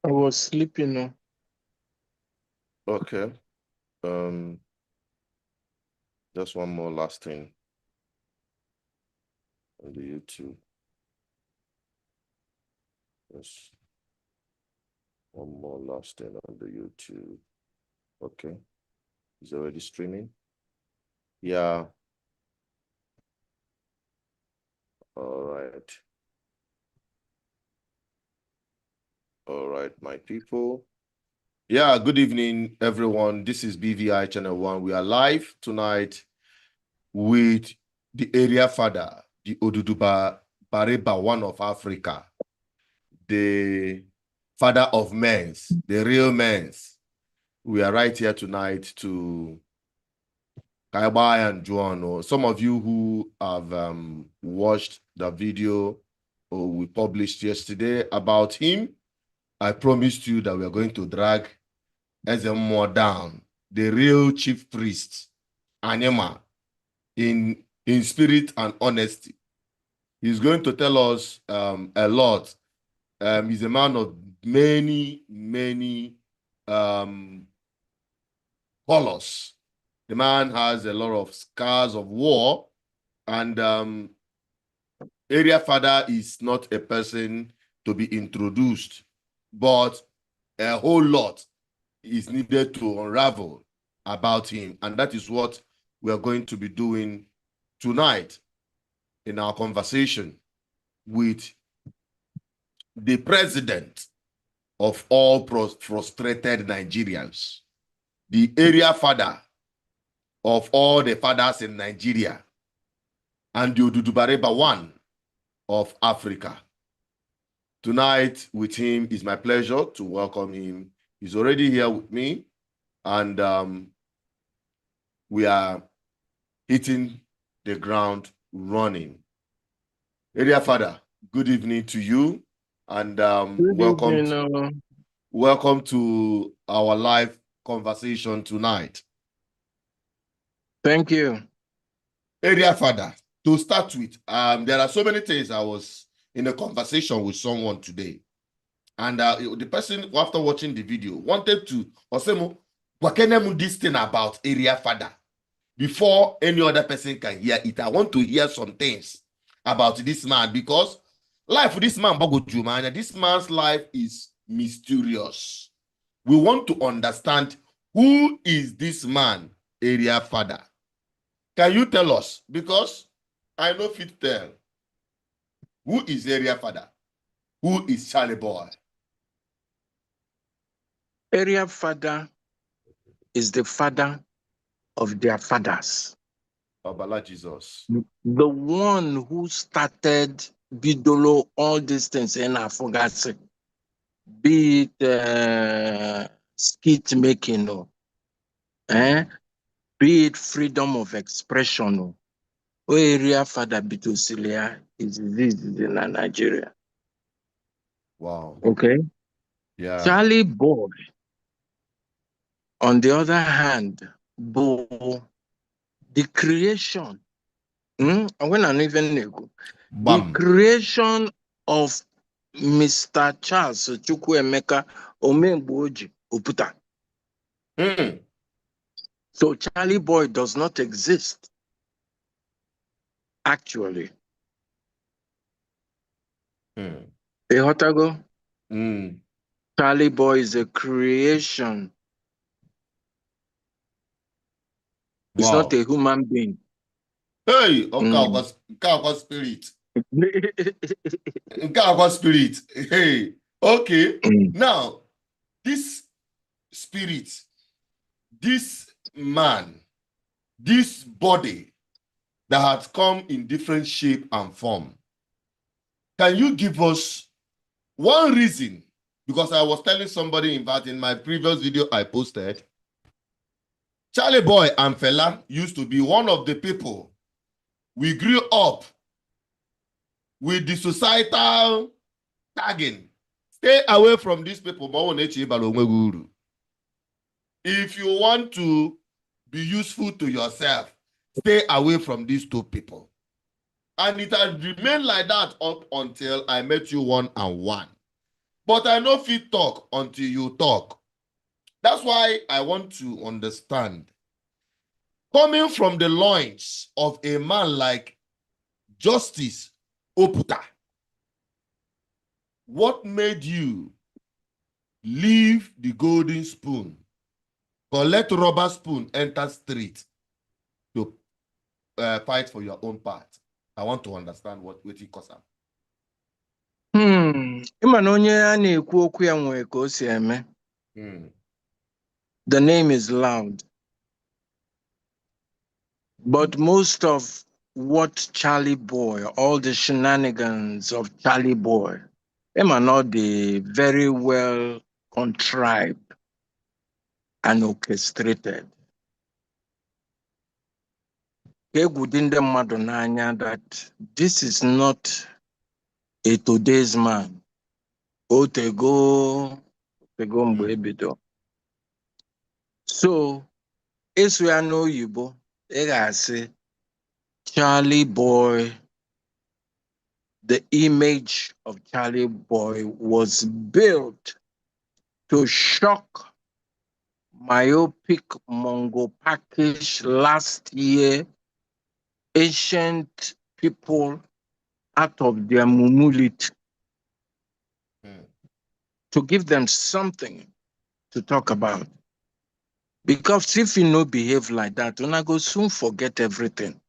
I was sleeping. Okay. Just one more last thing on the YouTube. Yes. One more last thing on the YouTube. Okay. It's already streaming. Yeah. All right. All right, my people. Yeah, good evening, everyone. This is BVI Channel 1. We are live tonight with the area father, the Oduduba Bareba, one of Africa, the father of men's, the real men's. We are right here tonight to Kaibai and Juan. Some of you who have watched the video we published yesterday about him, I promised you that we are going to drag Ezemo down, the real chief priest, Anyema, in spirit and honesty. He's going to tell us a lot. He's a man of many colors. The man has a lot of scars of war, and area father is not a person to be introduced, but a whole lot is needed to unravel about him. And that is what we are going to be doing tonight in our conversation with the president of all frustrated Nigerians, the area father of all the fathers in Nigeria, and the Odudubareba one of Africa. Tonight with him is my pleasure to welcome him. He's already here with me, and we are hitting the ground running. Area father, good evening to you, and welcome to our live conversation tonight. Thank you. Area father, to start with, there are so many things. I was in a conversation with someone today, and the person, after watching the video, wanted to this thing about area father before any other person can hear it. I want to hear some things about this man, because life with this man, this man's life is mysterious. We want to understand, who is this man, area father? Can you tell us? Because I know fit tell. Who is area father? Who is Charly Boy? Area father is the father of their fathers. Obala Jesus. The one who started Bidolo, all these things in Afogasi. Be it skit making, be it freedom of expression. Area father Bitosilia is in Nigeria. Wow. Okay. Yeah. Charly Boy, on the other hand, the creation, when I even nego, the creation of Mr. Charles Chukwuemeka Omemgboji Oputa. So Charly Boy does not exist, actually. Hotago? Charly Boy is a creation. It's not a human being. Hey, spirit. spirit. Hey, okay. Now, this spirit, this man, this body that has come in different shape and form, can you give us one reason? Because I was telling somebody, in fact, in my previous video I posted, Charly Boy and Fela used to be one of the people we grew up with the societal tagging. Stay away from these people. If you want to be useful to yourself, stay away from these two people. And it has remained like that up until I met you one-on-one. But I know fit talk until you talk. That's why I want to understand. Coming from the loins of a man like Justice Oputa, what made you leave the golden spoon, collect rubber spoon, enter street to fight for your own part? I want to understand what it cause am. Ịma na onye a na-ekwu okwu ya nwere ka o si eme. The name is loud. But most of what Charly Boy, all the shenanigans of Charly Boy, them are not the very well contrived and orchestrated. Within the Madonanya that this is not a today's man. Otego Mbebido. So, Esuano Yubo, I say, Charly Boy, the image of Charly Boy was built to shock myopic Mongo package last year, ancient people out of their mumulit, to give them something to talk about. Because if you no behave like that, una go soon forget everything.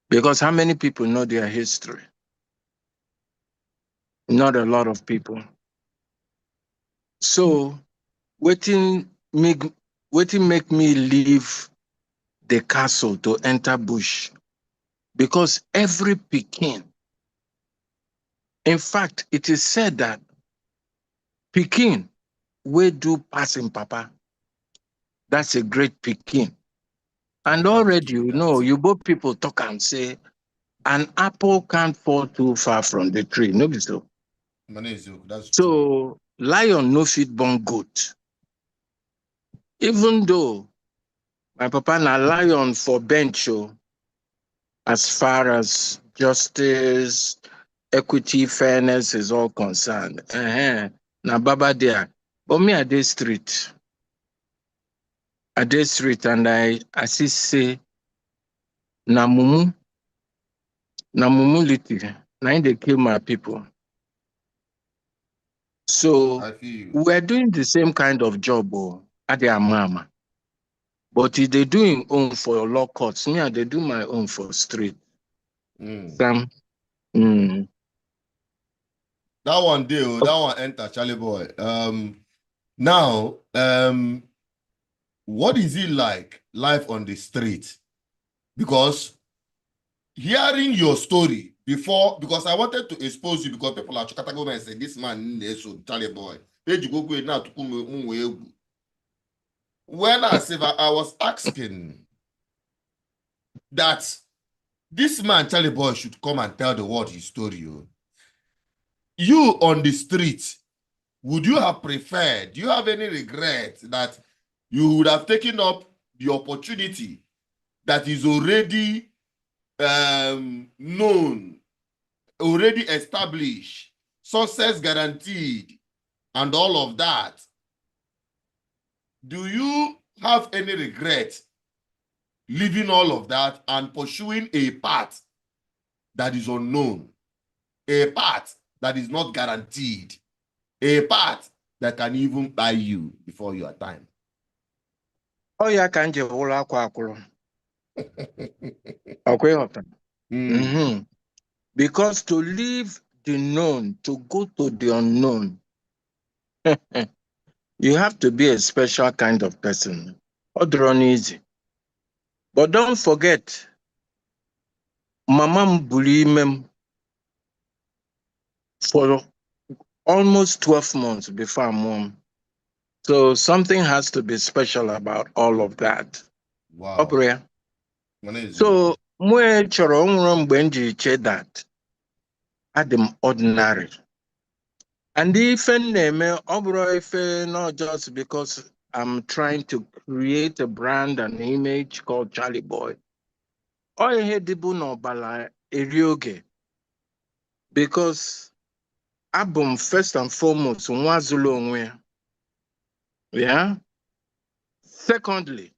Because how many people know their history? Not a lot of people. So, waiting make me leave the castle to enter bush. Because every Pekin, in fact, it is said that Pekin will do passing papa. That's a great Pekin. And already, you know, you both people talk and say, an apple can't fall too far from the tree. No, so. That's So, true. lion no fit born goat. Even though my papa na lion for bench, as far as justice, equity, fairness is all concerned. Na baba there. But me at this street. At this street, and I see say, na mumu liti, na they kill my people. So we're doing the same kind of job at their mama. But if they doing own for law courts, me they do my own for street. Sam. That one deal, that one enter Charly Boy. Now, what is it like life on the street? Because hearing your story before, because I wanted to expose you because people are Chokatago and say this man is so Charly Boy. When I was asking that this man Charly Boy should come and tell the world his story. You on the street, would you have preferred? Do you have any regret that you would have taken up the opportunity that is already known, already established, success guaranteed, and all of that? Do you have any regret leaving all of that and pursuing a path that is unknown, a path that is not guaranteed, a path that can even buy you before your time? Oh, yeah, can you hold up? Okay. Because to leave the known, to go to the unknown, you have to be a special kind of person. Odron easy. But don't forget, Mama Bulimem for almost 12 months before I'm home. So something has to be special about all of that. Wow. Opera. So, mwe choro mgbe che that. Adam ordinary. And if not just because I'm trying to create a brand and image called Charly Boy. I had the bala erioge because album first and foremost, Nwazulu onwe. Yeah. Secondly,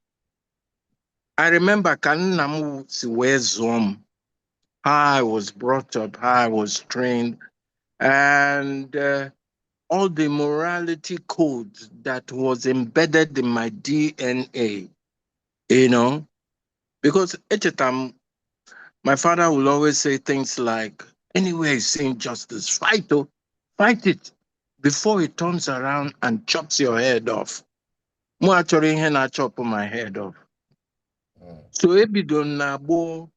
I remember Kaninamu Siwezom, how I was brought up, how I was trained, and all the morality codes that was embedded in my DNA, you know, because at the time, my father will always say things like, anywhere you see injustice, fight it before it turns around and chops your head off. Mo actually hen chop my head off. So ebido na bo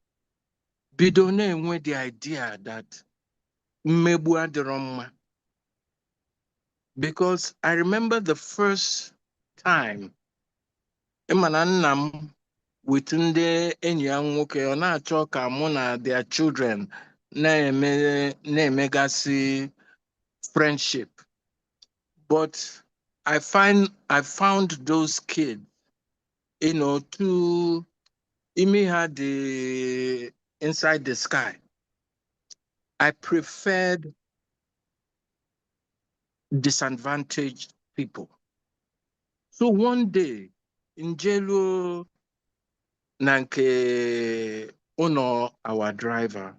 bido na enwe the idea that mmegbu adịrọ mma. Because I remember the first time ịma na nna m with ndị enyi ya nwoke ọ na-achọ ka mụ na their children na-emegasị friendship. But I found those kids, you know, to Imi had the inside the sky. I preferred disadvantaged people. So one day, in Jelo Nanke Uno, our driver,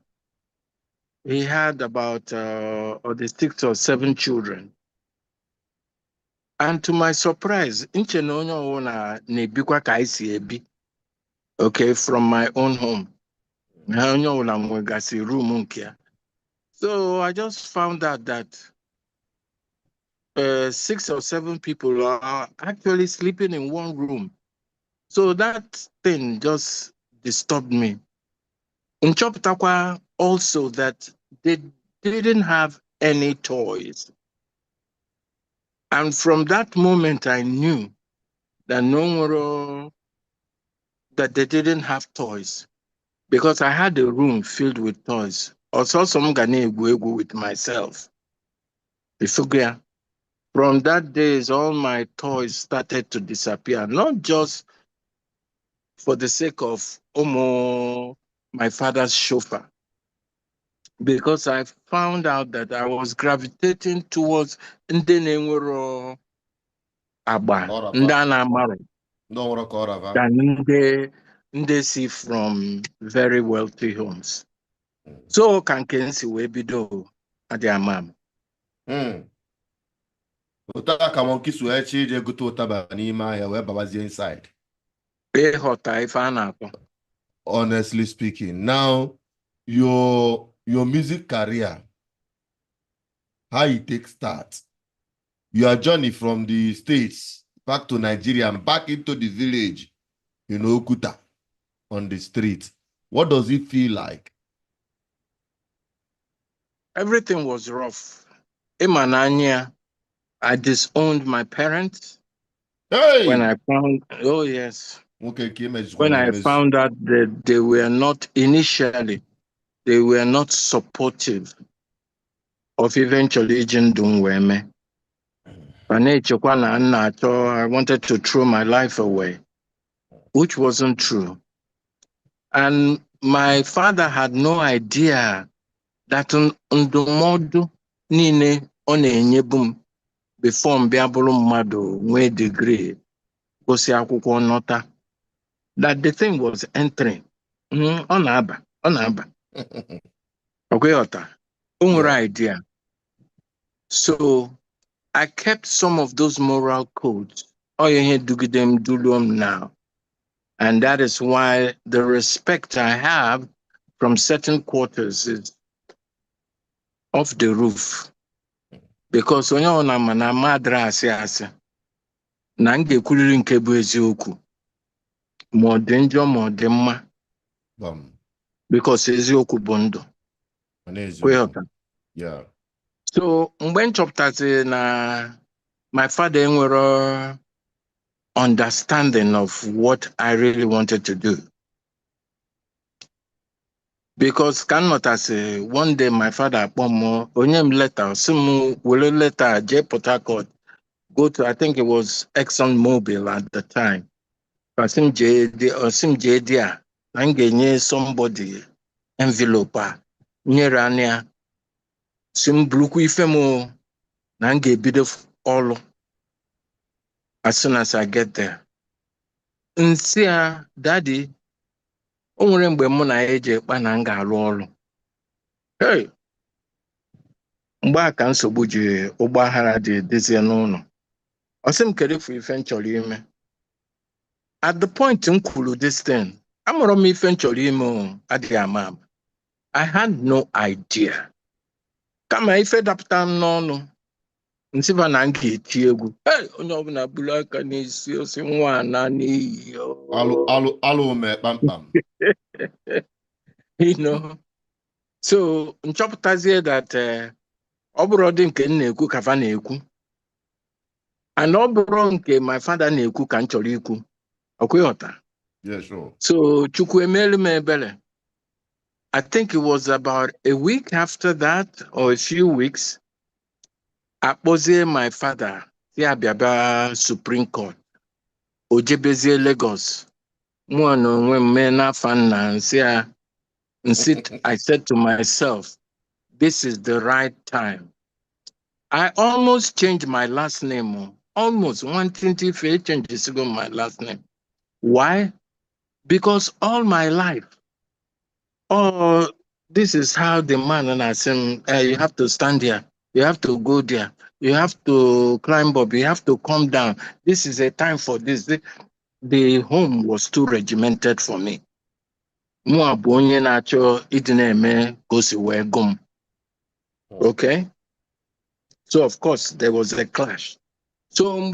he had about the 6 or 7 children. And to my surprise, okay, from my own home. So I just found out that 6 or 7 people are actually sleeping in one room. So that thing just disturbed me. In Choptakwa, also that they didn't have any toys. And from that moment, I knew that that they didn't have toys because I had a room filled with toys. Also, some Ghanaian with myself. From that days, all my toys started to disappear, not just for the sake of my father's chauffeur, because I found out that I was gravitating towards Ndenenwero Aba, Ndana Maro, than Ndesi from very wealthy homes. So can Kensi Webido at their mom. Inside. If Honestly speaking, now your music career, how it takes start, your journey from the States back to Nigeria and back into the village, you know, Kuta, on the street. What does it feel like? Everything was rough. Imananya, I disowned my parents. Hey! When I found, oh yes. Okay, when I found out that they were not supportive of eventually Jindungweme. I wanted to throw my life away, which wasn't true. And my father had no idea that Ndomodu Nine Onenyebum before Mbiabulu Mado nwee degree gosi akwụkwọ nọta, that the thing was entering. On aba. Okay, idea. So I kept some of those moral codes. Oh, you do them now. And that is why the respect I have from certain quarters is off the roof. Because when you're on a madra ase, nange kuliri nke bụ eziokwu. More danger, more demma. Because eziokwu bụ ndụ. Yeah. So when chọpụtasị na my father enwere understanding of what I really wanted to do. Because cannot say one day my father onyem letter, some will letter J Port Harcourt, go to, I think it was Exxon Mobil at the time. Sim JD or Sim JD, I'm getting somebody envelope near Rania. Simbluku ifemo nange bido olo as soon as I get there. Nsia, daddy, o nwere mgbe mụ na eje kpa na nga alụ ọrụ. Hey, mgbe a ka nsogbu ji ụgbọ aghara dị dezie n'ụlọ. Ọ sị m kedu ife m chọrọ ime. At the point m kwuru this thing, amụrụ m ife m chọrọ ime adịghị ama ama. I had no idea. Kama ife dapụta m n'ọnụ, nsiba na m ga-eti egwu. Hey, onye ọbụla buru aka n'isi osi nwa na n'iyi. Alụ me pam. You know. So nchọpụtazie that ọ bụrụ dị nke m na-ekwu ka fa na-ekwu. And ọ bụrụ nke my father na-ekwu ka m chọrọ ikwu. Ọkwa ịghọta? Yeah, sure. So Chukwu emelu m ebere. I think it was about a week after that or a few weeks. Akpọzie my father, ya bịaba Supreme Court. Ojebezie Lagos. Mụ na onwe m mee n'afọ nna I said to myself, this is the right time. I almost changed my last name. Almost wanting to change my last name. Why? Because all my life, oh, this is how the man and I said, you have to stand there. You have to go there. You have to climb up. You have to come down. This is a time for this. The home was too regimented for me. Okay? So, of course, there was a clash. So,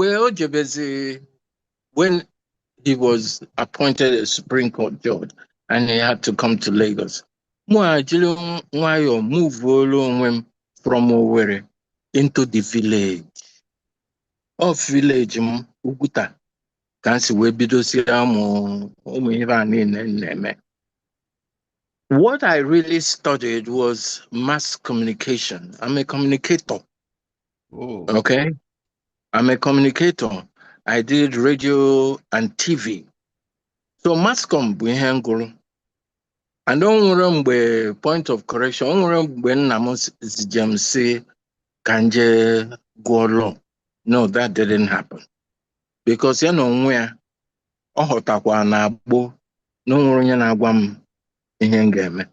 when he was appointed a Supreme Court judge and he had to come to Lagos, move from Owerri into the village. Of village, Uguta. What I really studied was mass communication. I'm a communicator. Oh. Okay? I'm a communicator. I did radio and TV. So mass com bụ ihe ngụrụ. And o nwere mgbe point of correction, o nwere mgbe nna m zijem si ka nje gụọ law. No, that didn't happen. Because ya na onwe ya, ọ ghọtakwa na agbo na o nwere onye na-agwa m ihe m ga-eme.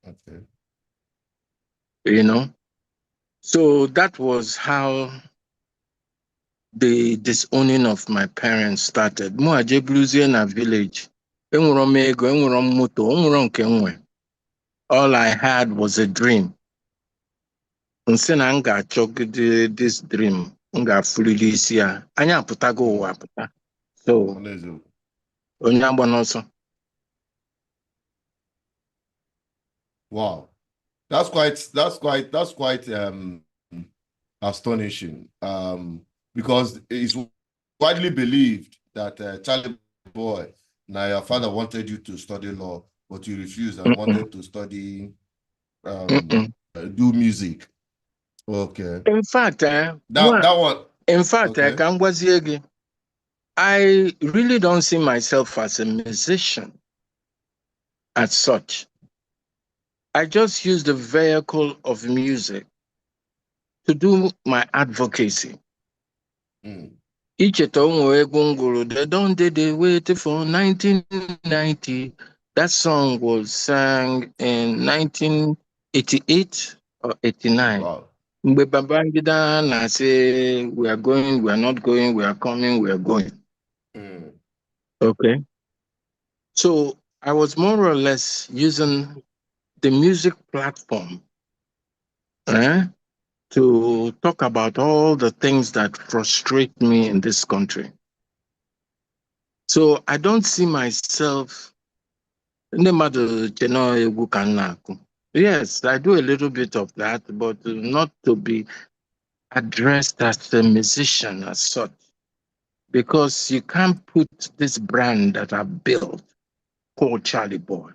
Okay. You know? So that was how the disowning of my parents started. Mụ aje bluzie na village. Enwere m ego, enwere m moto, enwere nke nwe. All I had was a dream. Nsị na m ga-achọgide this dream, m ga-afụlili isi ya. Anyị apụtago ụwa apụta. So, onye agba n'ọsọ. Wow. That's quite astonishing. Because it's widely believed that Charly Boy, now your father wanted you to study law, but you refused and wanted to study do music. Okay. In fact, that one. In fact, okay. I really don't see myself as a musician as such. I just use the vehicle of music to do my advocacy. Each they waited for 1990. That song was sang in 1988 or 89. Wow. Babangida na say we are going, we are not going, we are coming, we are going. Okay. So I was more or less using the music platform to talk about all the things that frustrate me in this country. So I don't see myself. Yes, I do a little bit of that, but not to be addressed as a musician as such. Because you can't put this brand that I built called Charly Boy,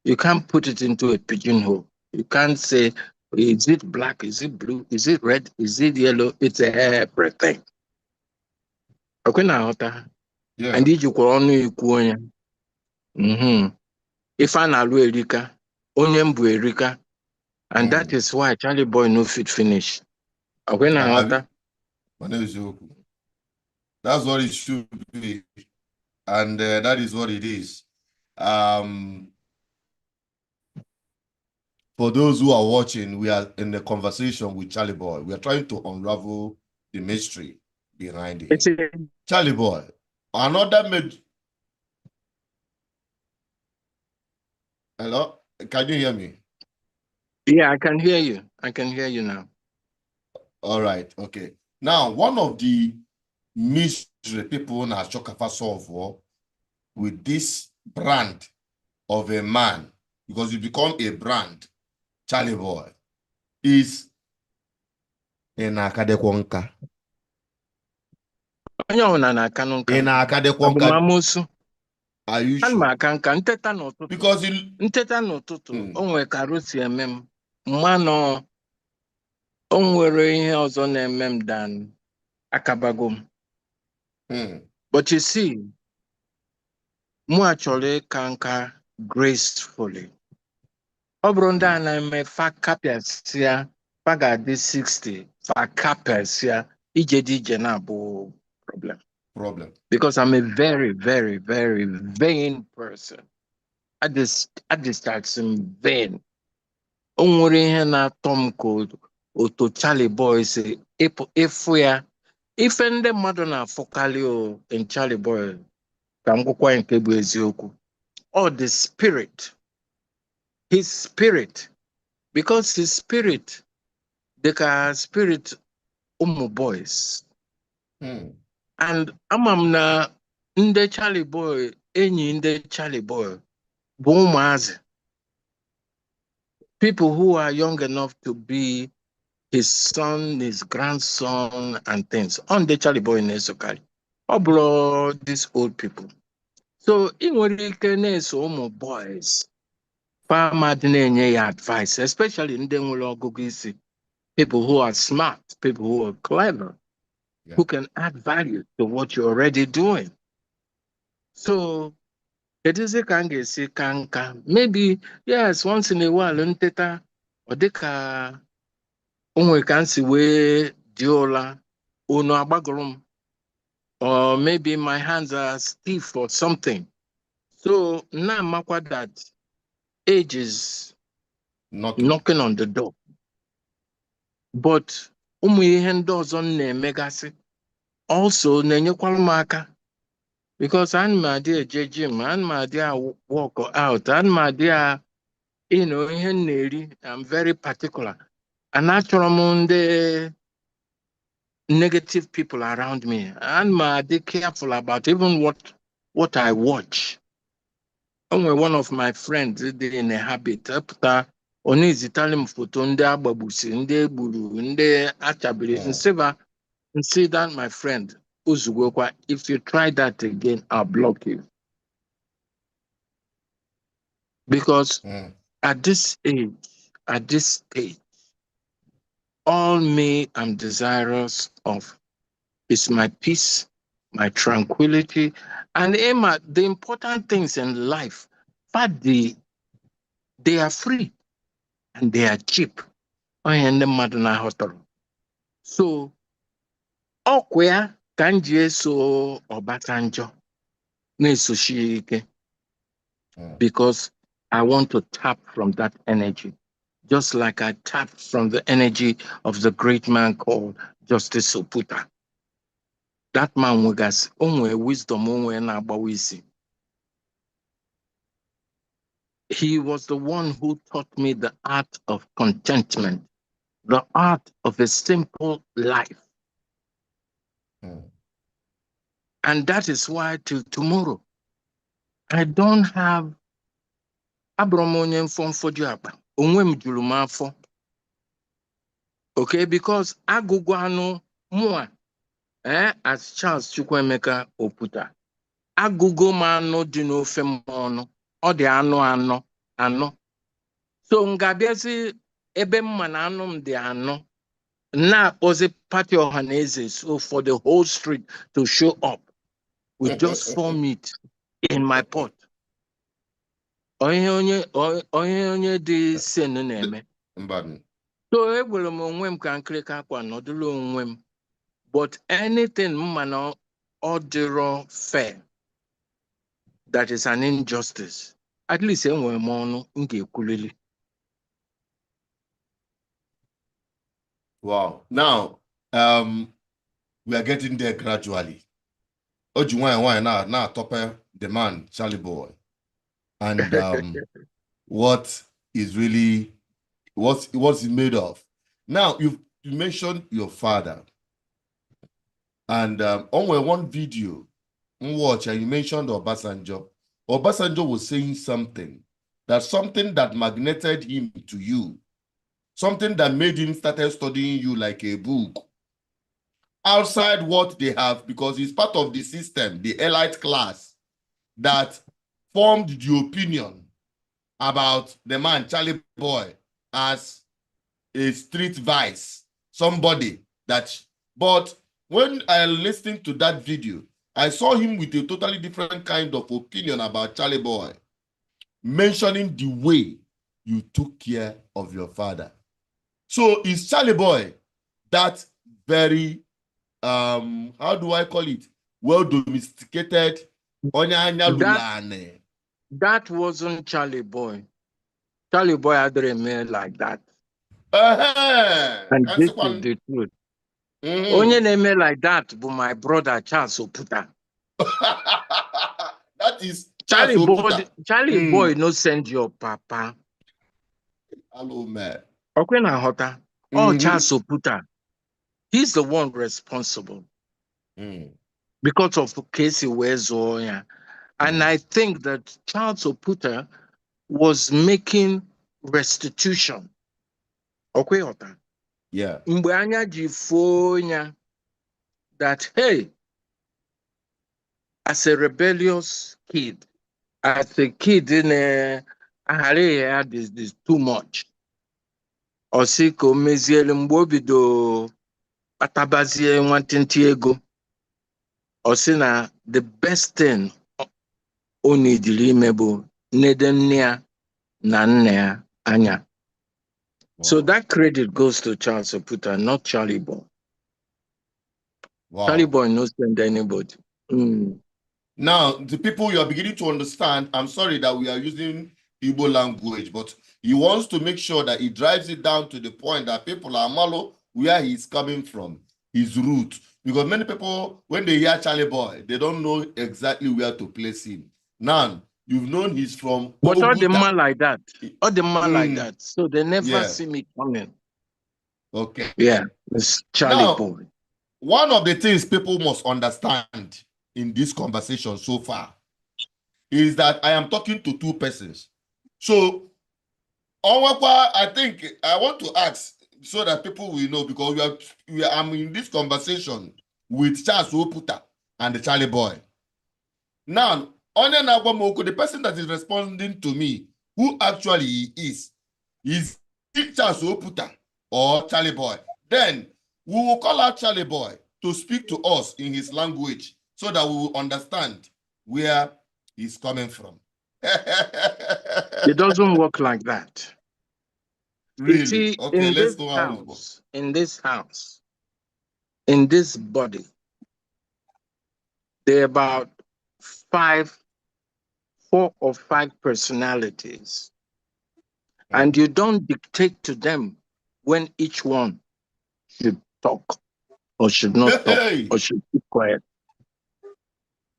you can't put it into a pigeonhole. You can't say, is it black? Is it blue? Is it red? Is it yellow? It's everything. Okay, now, yeah. And did you call on you? If I na Erika, onye mbụ Erika, And that is why Charly Boy no fit finish. When I My name is Yoku. That's what it should be. And that is what it is. For those who are watching, we are in a conversation with Charly Boy. We are trying to unravel the mystery behind him. Charly Boy, another Hello? Can you hear me? Yeah, I can hear you. I can hear you now. All right. Okay. Now, one of the mystery people na Chokafa solve for with this brand of a man, because you become a brand, Charly Boy, is in Akadekwanka. Onye ọbụla na-aka n'ụka. In Akadekwanka. Abụmamosu. Are you Ana m sure? aka nka nteta n'ụtụtụ. Because nteta n'ụtụtụ o nwere ka arụ si eme m. Mmanụ o nwere ihe ọzọ na-eme m dan akabago m. But you see, mụ achọrọ ịka nka gracefully. Ọ bụrụ ndị a na-eme fa kapịasịa fa ga-adị 60 fa kapịasịa ije dị ije na-abụ problem. Because I'm a very, very, very vain person. I just start some vain. O nwere ihe na-atọ m ka otu Charly Boy si ịfụ ya ife ndị mmadụ na-afụkarị o in Charly Boy ka m gwụkwa nke bụ eziokwu. Oh, the spirit. His spirit. Because his spirit, they ka spirit ụmụ boys. And amam na ndị Charly Boy, enyi ndị Charly Boy, bụ ụmụazị. People who are young enough to be his son, his grandson, and things. On the Charly Boy na-esokari. Ọ bụrụ these old people. So, ị nwere ike na-eso ụmụ boys. Farmer dị na-enye ya advice, especially ndị nwere ọgụgụ isi. People who are smart, people who are clever, who can add value to what you're already doing. So, it is a kangesi kanka. Maybe, yes, once in a while, nteta, odeka, onwe kansi we diola, uno abagorum, or maybe my hands are stiff or something. So, na makwa that age is knocking on the door. But ụmụ ihe ndị ọzọ na-emegasị also na-enyekwara m aka because ana m adị eje gym, ana m adị walk out, ana m adị ihe m na-eri. I'm very particular and achọrọ m ndị negative people around me. Ana m adị careful about even what I watch. One of my friends dị in a habit pụta ọ na-ezitara m foto ndị agbagbusi, ndị egburu, ndị achabiri see that my friend ozugokwa, if you try that again, I'll block you. Because at this stage, all me I'm desirous of is my peace, my tranquility, and Emma, the important things in life, but they are free and they are cheap. So, ọkwya ka m ji eso Obasanjo na-esochi ike because I want to tap from that energy, just like I tapped from the energy of the great man called Justice Soputa. That man nwegas onwe wisdom onwe na-agbawa isi. He was the one who taught me the art of contentment, the art of a simple life. And that is why till tomorrow, I don't have abromonyen form for Japa. Okay, because agugwano mua as Charles Chukwemeka Oputa. Agugo mano dino femono or the ano. So ngabiasi ebe mananum de ano. Na was a party of Hanese, so for the whole street to show up with just 4 meat in my pot. Onye dị sen na-eme. Mbani. So I will mwem can click up one or do but anything man or fair that is an injustice. At least enwe mono nge kulili. Wow. Now, we are getting there gradually. Ojuwan now topper the man, Charly Boy. And what is really what's he made of. Now you mentioned your father. And on one video, watch, and you mentioned Obasanjo. Obasanjo was saying something that magneted him to you, something that made him started studying you like a book. Outside what they have, because he's part of the system, the elite class that formed the opinion about the man, Charly Boy, as a street vice, somebody that, but when I listened to that video, I saw him with a totally different kind of opinion about Charly Boy, mentioning the way you took care of your father. So is Charly Boy that very, how do I call it? Well domesticated? That wasn't Charly Boy. Charly Boy had a man like that. And this is the truth. Only name like that, but my brother Charles Oputa. That is Charlie Boy, no send your papa. Hello, man. Okwena Hota. Oh, Charles Oputa. He's the one responsible because of Casey Wezoya. And I think that Charles Oputa was making restitution. Okay, Hota. Yeah. Mbanya Jifonya that, hey, as a rebellious kid, as a kid in a had this too much. Osiko meziele mbobido atabazie nwantinti ego. Osina the best thing oni dilimebo nedenia na nne anya. So that credit goes to Charles Oputa, not Charly Boy. Wow. Charly Boy no send anybody. Now, the people you are beginning to understand, I'm sorry that we are using Igbo language, but he wants to make sure that he drives it down to the point that people are malo where he's coming from, his root. Because many people, when they hear Charly Boy, they don't know exactly where to place him. Now, you've known he's from But Oguta. all the man like that. All the man like that. So they never see me coming. Okay. Yeah, it's Charly Boy. One of the things people must understand in this conversation so far is that I am talking to two persons. So, I think I want to ask so that people will know, because I'm in this conversation with Charles Oputa and the Charly Boy. Now, the person that is responding to me, who actually he is Charles Oputa or Charly Boy? Then we will call out Charly Boy to speak to us in his language so that we will understand where he's coming from. It doesn't work like that. Really? You see, okay, let's go on. In this house, in this body, there are about 4 or 5 personalities. And you don't dictate to them when each one should talk or should not talk or should keep quiet.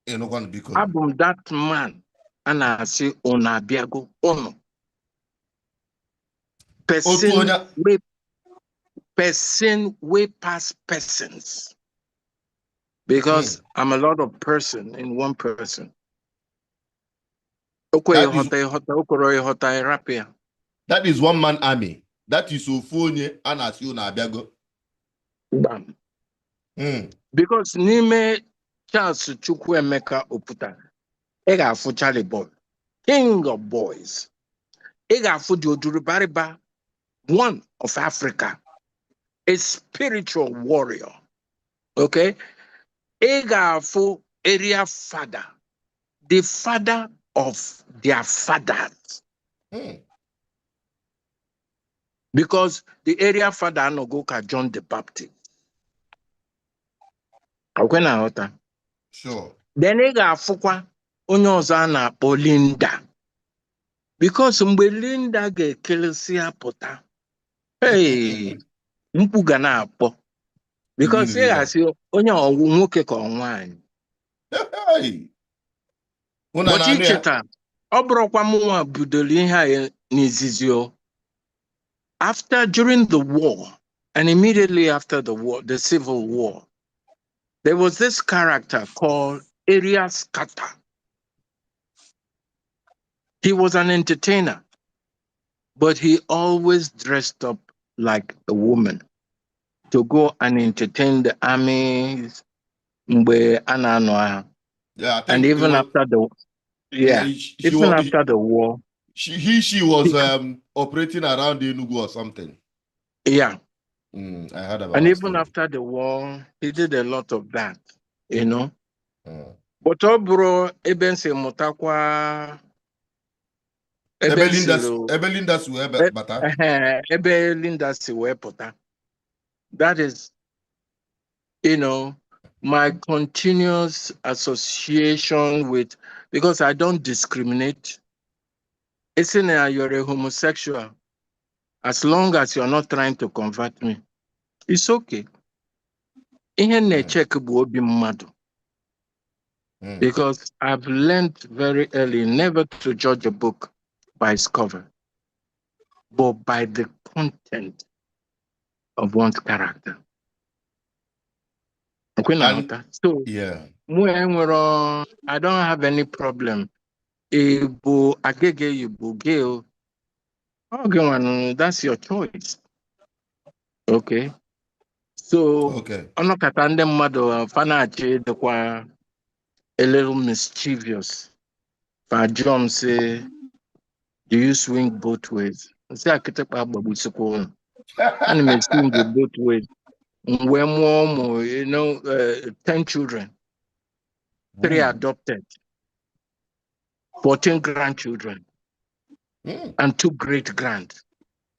You're not going to be cool. Abum that man, and I say, Onabiago, Ono. Person way past persons. Because I'm a lot of person in one person. That is one man army. That is Ofonye and Asiona Abiago. Because Nime Charles Chukwuemeka Oputa, Ega for Charly Boy, king of boys. Ega for Diodurubariba, one of Africa, a spiritual warrior. Okay? Ega for area father, the father of their fathers. Because the area father no go ka John the Baptist. Okay na ghọta. Sure. Then ị ga-afụkwa onye ọzọ a na-akpọ Linda. Because mgbe Linda ga-ekelesi apụta, hey, mkpu ga na-akpọ. Because ị ga-asị onye ọwụ nwoke ka ọ nwaanyị. Hey. But icheta, ọ bụrụkwa mụnwa bidoro ihe a n'izizi o. During the war, and immediately after the war, the Civil War, there was this character called Area Scatter. He was an entertainer, but he always dressed up like a woman to go and entertain the armies. Yeah, and even after the after the war, she was operating around the Enugu or something. Yeah. I heard about. And even after the war, he did a lot of that, you know. But bro, Eben se mutakwa. Ebe Linda siwe pota. That is, you know, my continuous association with, because I don't discriminate. Isn't you're a homosexual. As long as you're not trying to convert me, it's okay. Because I've learned very early never to judge a book by its cover, but by the content of one's character. So, yeah, I don't have any problem. That's your choice. Okay. So, okay. A little mischievous. John say, do you swing both ways? I say, I could and may swing both ways. We're more, 10 children, 3 adopted, 14 grandchildren, and 2 great-grand.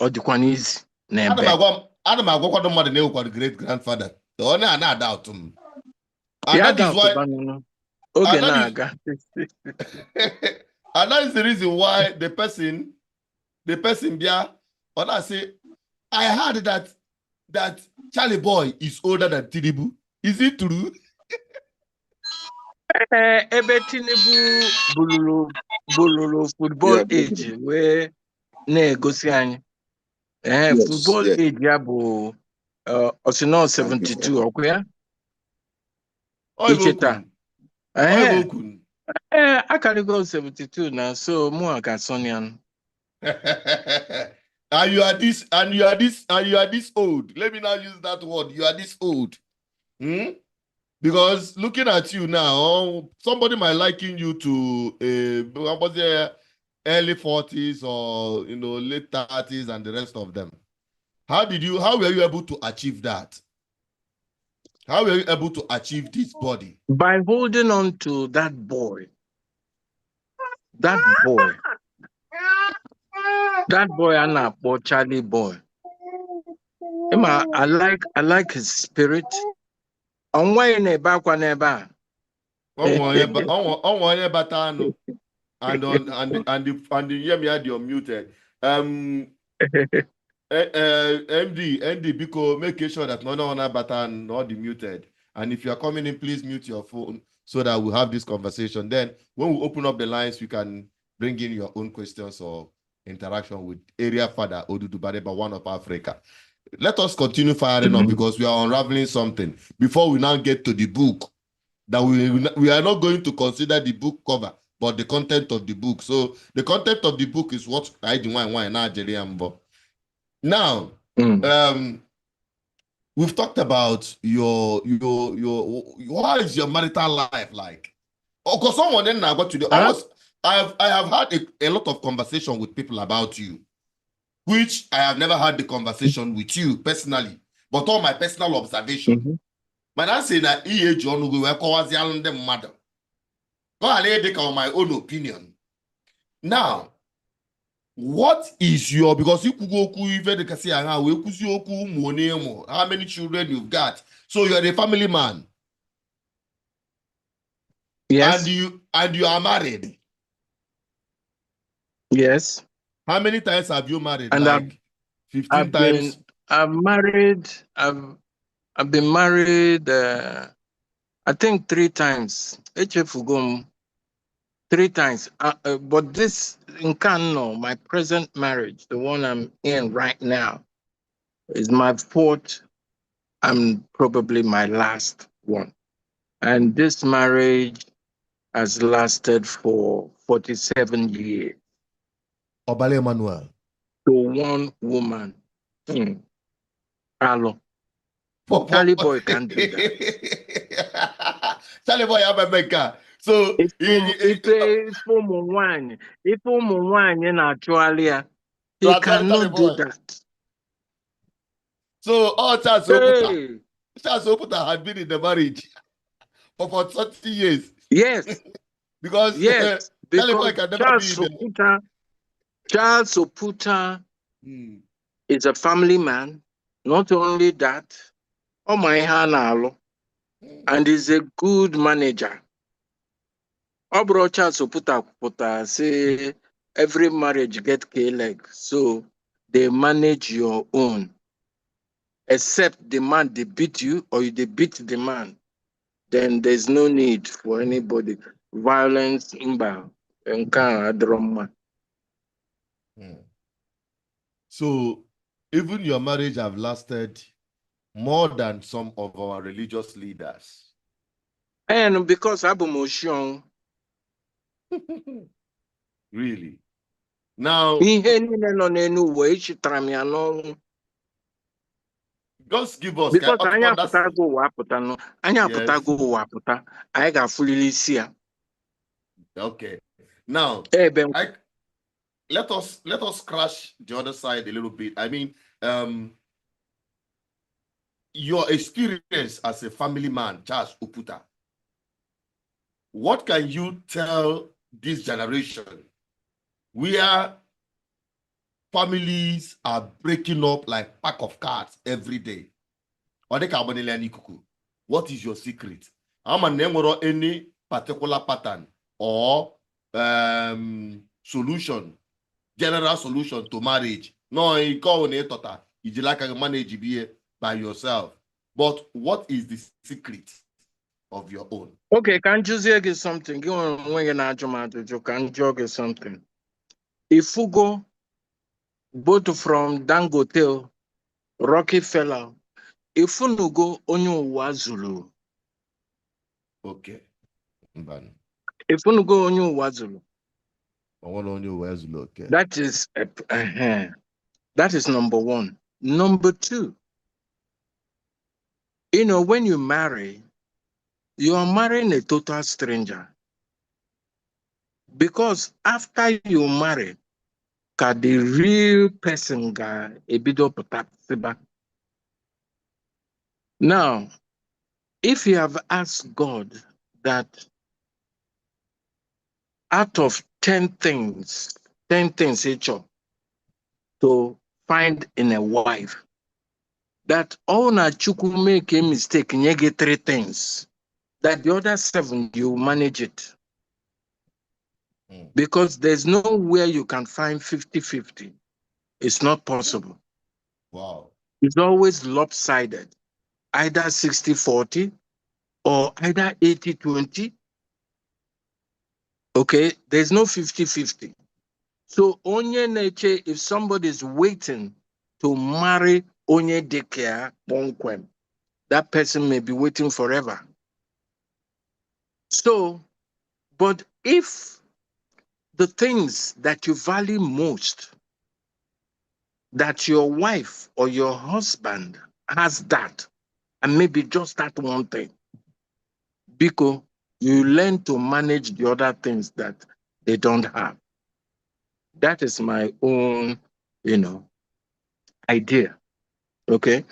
Or the one is Adam great grandfather. The only I doubt him. And that is why. And that is the reason why the person, when I say, I heard that Charly Boy is older than Tinubu. Is it true? Ebe Tinubu bululu football age where na-egosi anyị. Football age ya bụ Osino 72 ọkwa ya? Icheta. I can go 72 now, so more Gasonian. And you are this old. Let me not use that word. You are this old. Because looking at you now, somebody might liken you to early 40s or late 30s and the rest of them. How were you able to achieve that? How were you able to achieve this body? By holding on to that boy. That boy Anna or Charly Boy. I like his spirit. On why in a back one ever. And you're muted. MD, because make sure that no one button not muted. And if you are coming in, please mute your phone so that we'll have this conversation. Then when we open up the lines, we can bring in your own questions or interaction with area father Odudu Badeba, one of Africa. Let us continue firing up because we are unraveling something before we now get to the book. That we are not going to consider the book cover, but the content of the book. So the content of the book is what I do. Now, we've talked about your what is your marital life like? Because someone then I got to the I have had a lot of conversation with people about you, which I have never had the conversation with you personally, but all my personal observation. Man, I say that John will cause the mother. Go ahead, take on my own opinion. Now, What is your, because you could go how many children you've got? So you're a family man. Yes. And you are married. Yes. How many times have you married? And Like 15 times? I've married, I've been married, I think 3 times. HF 3 times. But this in Kano, my present marriage, the one I'm in right now, is my fourth and probably my last one. And this marriage has lasted for 47 years. Obale Emmanuel. To one woman. Hello. For Charly Boy can't do that. Charly Boy, I'm a maker. So, If woman in Australia, he Charlie cannot do Boy. that. So, all Charles Oputa. Hey. Charles Oputa had been in the marriage for 30 years. Yes. Because Yes. Charlie Boy Because can never be in the... Charles Oputa is a family man. Not only that, oh my hanalo, and is a good manager. Obro Charles Oputa say every marriage get K-leg, so they manage your own. Except the man they beat you or they beat the man, then there's no need for anybody. Violence, imba, drama. So, even your marriage have lasted more than some of our religious leaders. And because Abu Moshon, Really? Now, just give us... because anya putago waputa no, anya putago waputa, I got fully see. Okay. Now, let us crash the other side a little bit. I mean, your experience as a family man, Charles Oputa. What can you tell this generation where families are breaking up like pack of cards every day? What is your secret? Any particular pattern or solution, general solution to marriage? No, you like to manage by yourself. But what is the secret of your own? Okay, can you say something? Can you something? If you go both from Dangote, Rockefeller, if you go onyo wazulu. Okay. If you go onyo wazulu. Okay. That is number one. Number two, you know, when you marry, you are marrying a total stranger. Because after you marry, the real person got a bit of a. Now, if you have asked God that out of 10 things each to find in a wife, that all na chuku make a mistake, and you get 3 things, that the other 7 you manage it. Because there's nowhere you can find 50-50. It's not possible. Wow. It's always lopsided, either 60-40 or either 80-20. Okay, there's no 50-50. So onye neche, if somebody is waiting to marry onye daycare bonkwem, that person may be waiting forever. So, but if the things that you value most, that your wife or your husband has that, and maybe just that one thing, because you learn to manage the other things that they don't have. That is my own, idea. Okay.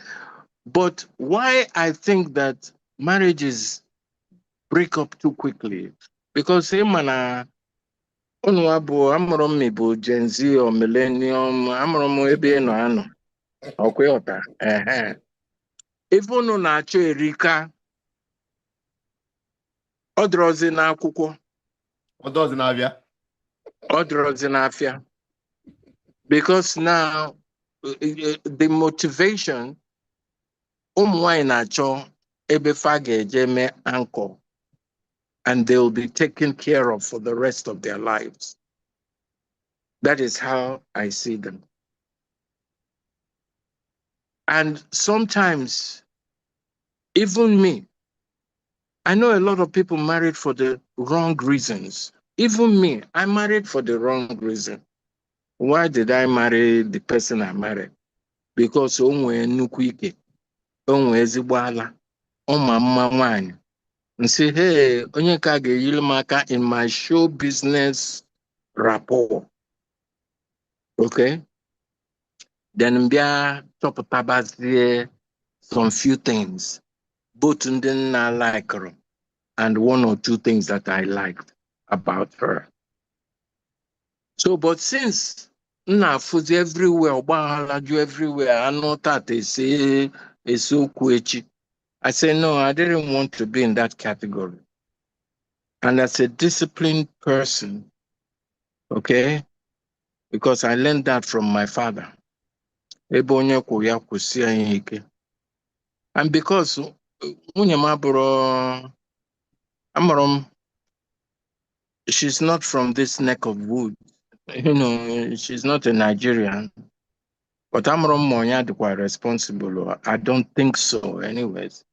But why I think that marriages break up too quickly, because Unu abu amụrụ m bụ Gen Z or Millennium, amụrụ m ebe ị nọ anọ. Ọkwa ịghọta? Ife unu na-achọ erika, ọ dịrọzi n'akwụkwọ, What does in Avia? ọ dịrọzi n'afịa. Because now the motivation ụmụ nwanyị na-achọ ebe fa ga-eje mee anchor, and they'll be taken care of for the rest of their lives. That is how I see them. And sometimes, even me, I know a lot of people married for the wrong reasons. Even me, I married for the wrong reason. Why did I marry the person I married? Because o nwee nnukwu ike, o nwee ezigbo ala, ọ ma mma nwanyị. And say, hey, onye ka ga-eyiri m aka in my show business rapport. Okay? Then mbịa chọpụtabazie some few things, both ndị nna like her, and one or two things that I liked about her. So, but since nna fụzi everywhere, ọgbaghara everywhere, anụ tata ese okwu echi, I said, no, I didn't want to be in that category. And as a disciplined person, okay, because I learned that from my father. Ebe onye kwụ ya kwụsie ya ike. And because nwunye m abụrụ, amụrụ m, she's not from this neck of wood. You know, she's not a Nigerian. But amụrụ m ma onye adịkwa responsible. I don't think so anyways.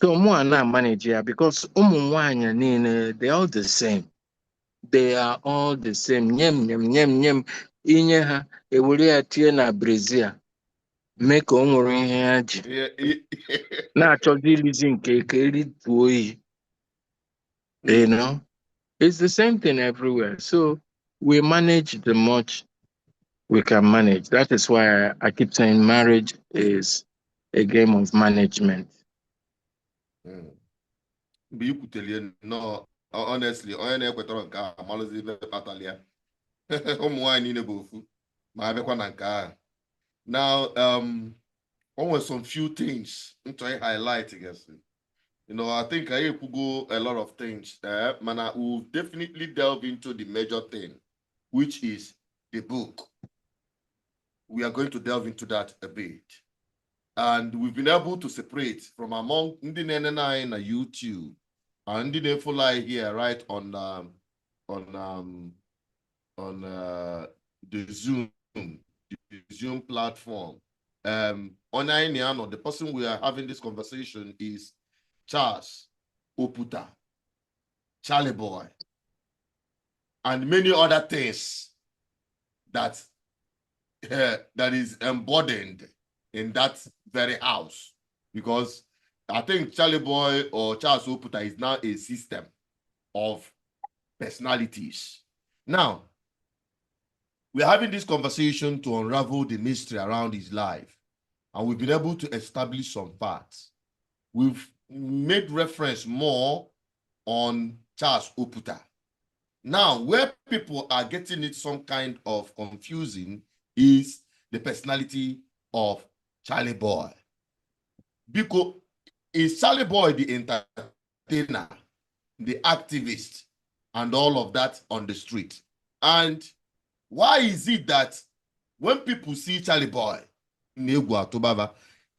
So mụ a na-manage ya because ụmụ nwanyị niile, they're all the same. They are all the same. Nyem. Inye ha, ewere ya tie na Brazil. Mee ka o nwere ihe ha ji. Na-achọzi ilizi nke ka erituo oyi. You know? It's the same thing everywhere. So we manage the much we can manage. That is why I keep saying marriage is a game of management. No, honestly, onye na-ekwetara nke a amalụzi ibe kpatara ya. Ụmụ nwaanyị niile bụ ofu ma abịakwa na nke a. Now, almost some few things I'm trying to highlight, I guess. You know, I think I could go a lot of things there, man. I will definitely delve into the major thing, which is the book. We are going to delve into that a bit. And we've been able to separate from among the 99 on YouTube and the follow here, right, on the Zoom platform. Online, the person we are having this conversation is Charles Oputa, Charly Boy, and many other things that that is embodied in that very house. Because I think Charly Boy or Charles Oputa is now a system of personalities. Now, we're having this conversation to unravel the mystery around his life. And we've been able to establish some facts. We've made reference more on Charles Oputa. Now, where people are getting it some kind of confusing is the personality of Charly Boy. Because is Charly Boy the entertainer, the activist, and all of that on the street? And why is it that when people see Charly Boy,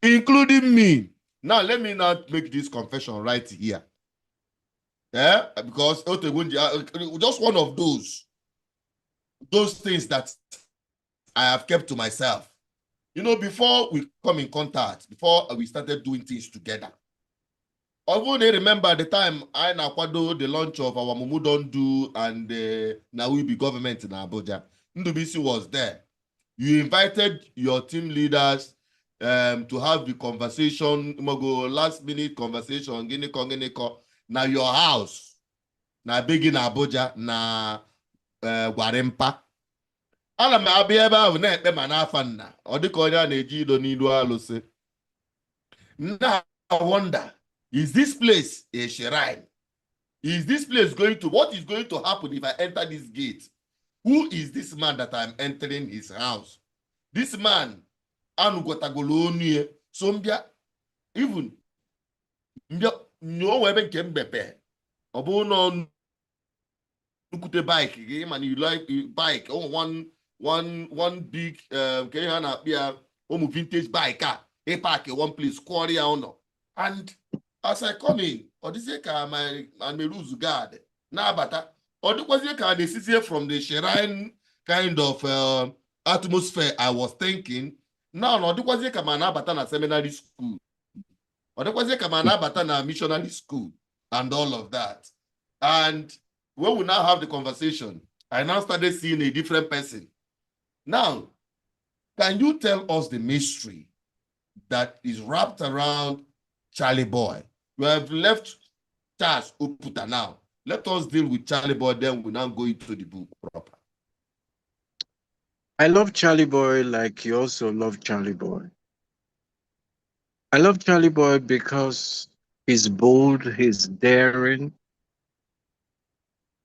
including me, now let me not make this confession right here. Yeah, because just one of those things that I have kept to myself. You know, before we come in contact, before we started doing things together. Although they remember the time I nakwado the launch of our Mumu Don't Do and now we be government in Abuja. Ndubisi was there. You invited your team leaders to have the conversation, last minute conversation, na your house, na big in Abuja, na Gwarempa. Ala m abịa ebe ahụ na-ekpe ma n'afa nna ọ dịka onye a na-eji ido n'ilu alụsị. Now I wonder, is this place a shrine Is this place going to, what is going to happen if I enter this gate? Who is this man that I'm entering his house? This man, Anugotagolonie, Sombia, even no ebe nke mbepe. Obo nukute bike, man, you like bike, oh, one big, vintage bike, a park one place, quarry, and as I come in, or this my lose guard. Now, but or the was can from the shrine kind of atmosphere I was thinking. Now, no, the was na seminary school, or the was na missionary school, and all of that. And when we now have the conversation, I now started seeing a different person. Now, can you tell us the mystery that is wrapped around Charly Boy? We have left Charles Oputa now. Let us deal with Charly Boy, then we now go into the book proper. I love Charly Boy like you also love Charly Boy. I love Charly Boy because he's bold, he's daring.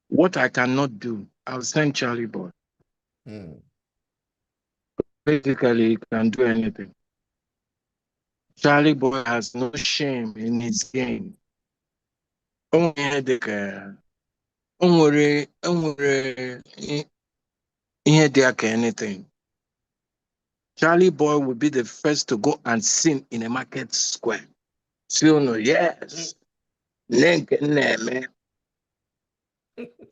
What I cannot do, I'll send Charly Boy. Basically, he can do anything. Charly Boy has no shame in his game. Anything. Charly Boy will be the first to go and sing in a market square. So no, yes.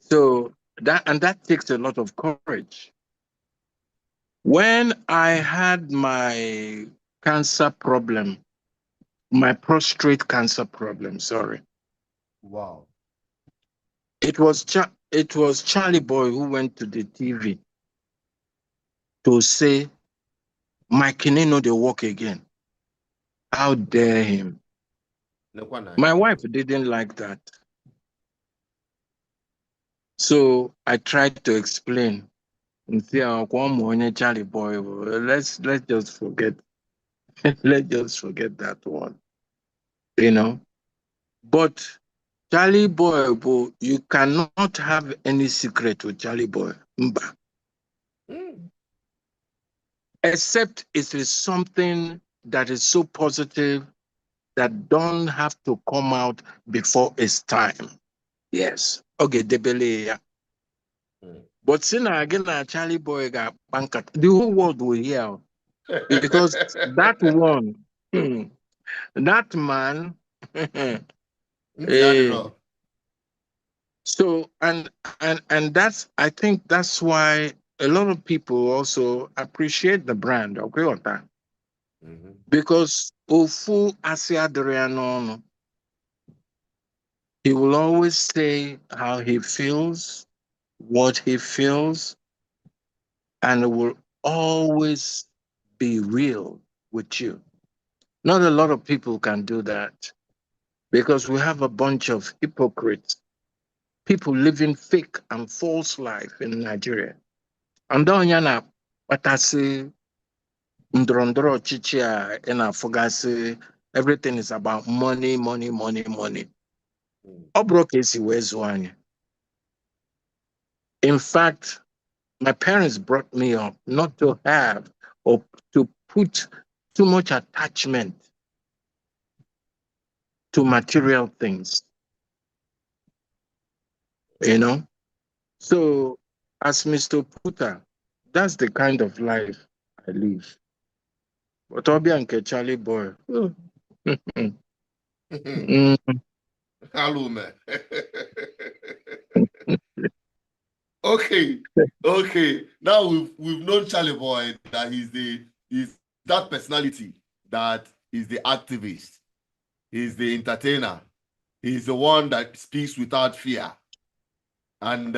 So that takes a lot of courage. When I had my cancer problem, my prostate cancer problem, sorry. Wow. It was Charly Boy who went to the TV to say, my kidney no dey work again. How dare him? My wife didn't like that. So I tried to explain and say, Charly Boy, let's just forget. Let's just forget that one. You know. But Charly Boy, you cannot have any secret with Charly Boy. Except it is something that is so positive that don't have to come out before its time. Yes. Okay, debele. But since again Charly Boy got banker, the whole world will hear. Because that one, that man, so and that's, I think that's why a lot of people also appreciate the brand, okay, or that. Because Ofu Asiadriano, he will always say how he feels, what he feels, and it will always be real with you. Not a lot of people can do that because we have a bunch of hypocrites, people living fake and false life in Nigeria. And then yana patasi ndrondro chichia in Afogasi, everything is about money, money, money, money. In fact, my parents brought me up not to have or to put too much attachment to material things, you know? So, as Mr. Puta, that's the kind of life I live. But Obi and Charly Boy. Hello, man. Okay. Now we've known Charly Boy that he's that personality that is the activist, he's the entertainer, he's the one that speaks without fear, and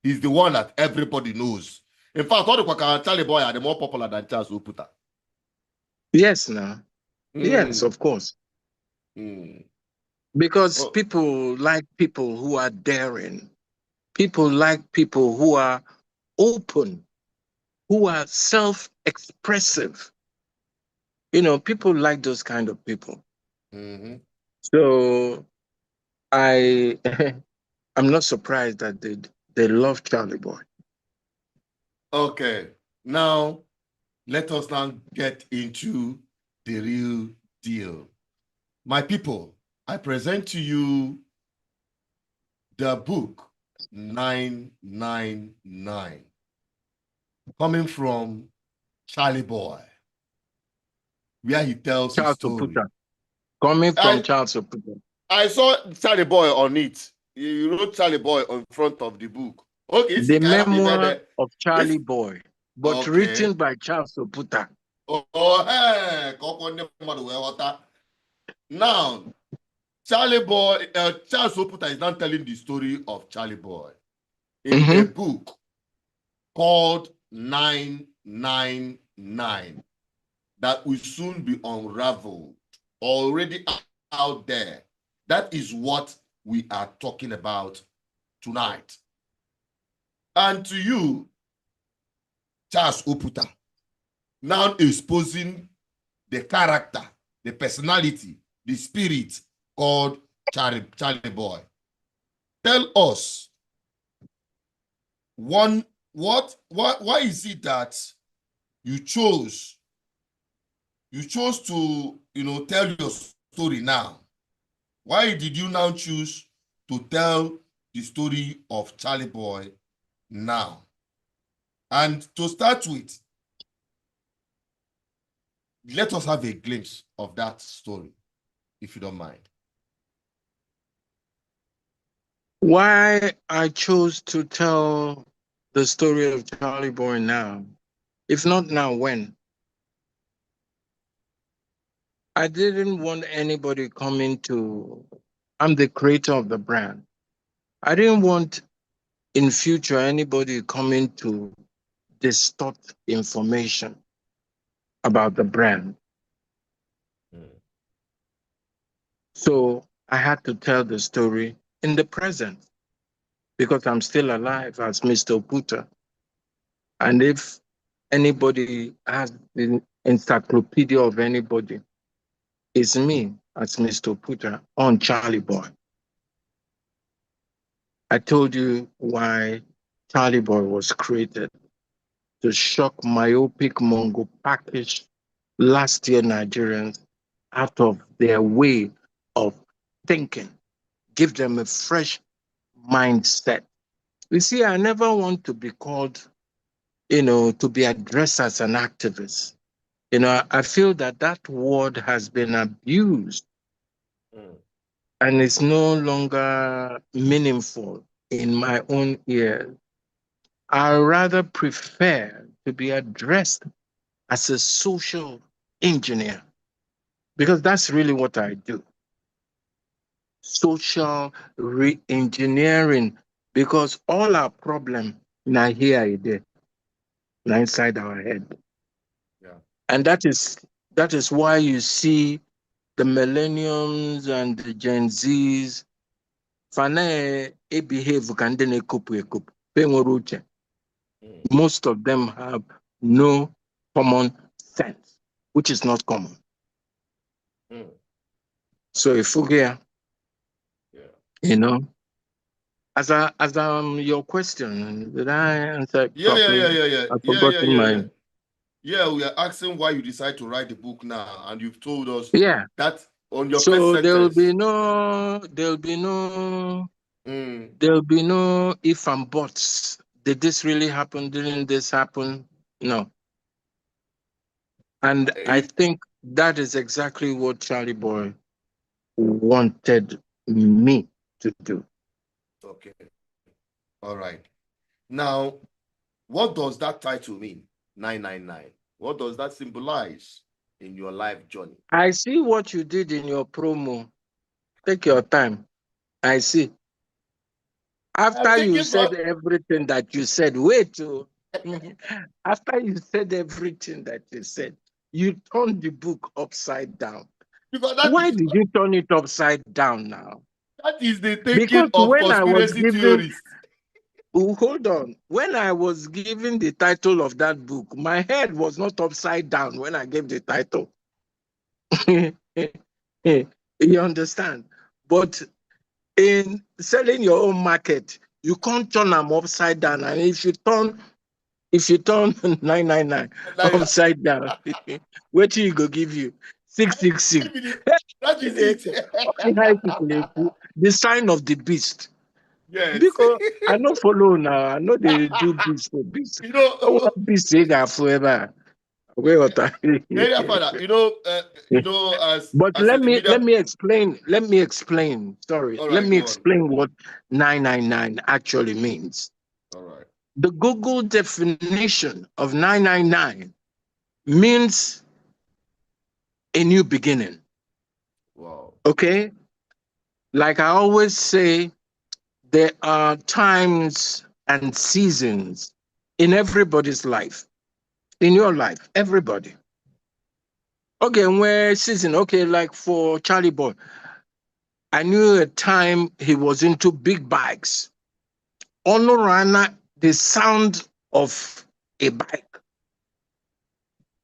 he's the one that everybody knows. In fact, all the Charly Boy are the more popular than Charles Oputa. Yes, now. Yes, of course. Because people like people who are daring. People like people who are open, who are self-expressive. You know, people like those kind of people. So I I'm not surprised that they love Charly Boy. Okay. Now, let us now get into the real deal. My people, I present to you the book 999, coming from Charly Boy, where he tells his Charles story. Oputa. Coming from I Charles Oputa. I saw Charly Boy on it. You wrote Charly Boy on front of the book. Okay, The memoir there. of Charly Boy, but Okay. written by Charles Oputa. Oh, hey. Now, Charly Boy, Charles Oputa is now telling the story of Charly Boy in a book called 999 that will soon be unraveled, already out there. That is what we are talking about tonight. And to you, Charles Oputa, now exposing the character, the personality, the spirit called Charly Boy. Tell us why is it that you chose to tell your story now? Why did you now choose to tell the story of Charly Boy now? And to start with, let us have a glimpse of that story, if you don't mind. Why I chose to tell the story of Charly Boy now, if not now, when? I didn't want anybody coming to, I'm the creator of the brand. I didn't want in future anybody coming to distort information about the brand. So I had to tell the story in the present because I'm still alive as Mr. Oputa. And if anybody has the encyclopedia of anybody, it's me as Mr. Oputa on Charly Boy. I told you why Charly Boy was created to shock myopic Mongo package last year Nigerians out of their way of thinking, give them a fresh mindset. You see, I never want to be called, to be addressed as an activist. I feel that that word has been abused and it's no longer meaningful in my own ears. I rather prefer to be addressed as a social engineer because that's really what I do. Social re-engineering, because all our problem now here is there, now inside our head. Yeah. And that is why you see the millenniums and the Gen Zs, most of them have no common sense, which is not common. So if you as your question, did I answer properly? I've forgotten my. Yeah, we are asking why you decide to write the book now, and you've told us Yeah. that on your first So there'll sentence. be no if and buts. Did this really happen? Didn't this happen? No. And I think that is exactly what Charly Boy wanted me to do. Okay. All right. Now, what does that title mean? 999. What does that symbolize in your life journey? I see what you did in your promo. Take your time. I see. After you said everything that you said, wait. After you said everything that you said, you turned the book upside down. Why did you turn it upside down now? That is the thinking Because of when I was conspiracy theorists. hold on. When I was giving the title of that book, my head was not upside down when I gave the title. You understand? But in selling your own market, you can't turn them upside down. And if you turn 999 Naira. upside down, what do you go give you? 666. That is it. The sign of the beast. Yes. Because I not follow now. I know they do beast for beast. You know, Oh, what beast they got forever. Where what area father, But as let a me media. explain. Let me explain. Sorry. All Let right, me go on. explain what 999 actually means. All right. The Google definition of 999 means a new beginning. Wow. Okay? Like I always say, there are times and seasons in everybody's life. In your life, everybody. Okay, where season, okay, like for Charly Boy, I knew a time he was into big bikes. Honorana, the sound of a bike.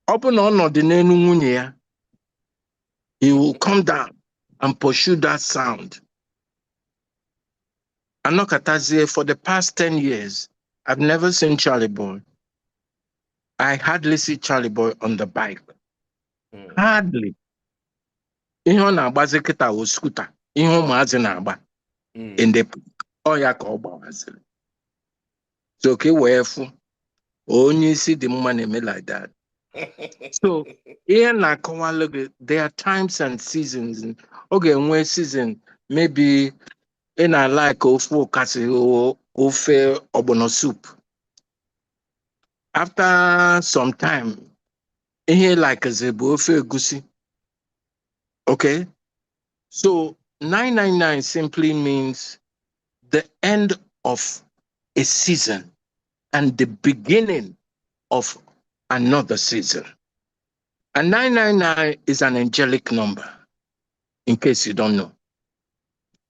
Open on the nenu, he will come down and pursue that sound. Anokatazie, for the past 10 years, I've never seen Charly Boy. I hardly see Charly Boy on the bike. Hardly. Ihe ọ na-agbazi kịta wụ skuta. Ihe ụmụazị na-agba in the ọya ka ọ gbawaziri. So ka wee fụ onye isi dị mma na-eme like that. So ihe na-akọwalụ gị, there are times and seasons. Ọ ga-enwe season maybe ị na-like ofe ụkasị ofe ọgbọnọ soup. After some time, ihe like bụ ofe egusi. Okay? So 999 simply means the end of a season and the beginning of another season. And 999 is an angelic number, in case you don't know.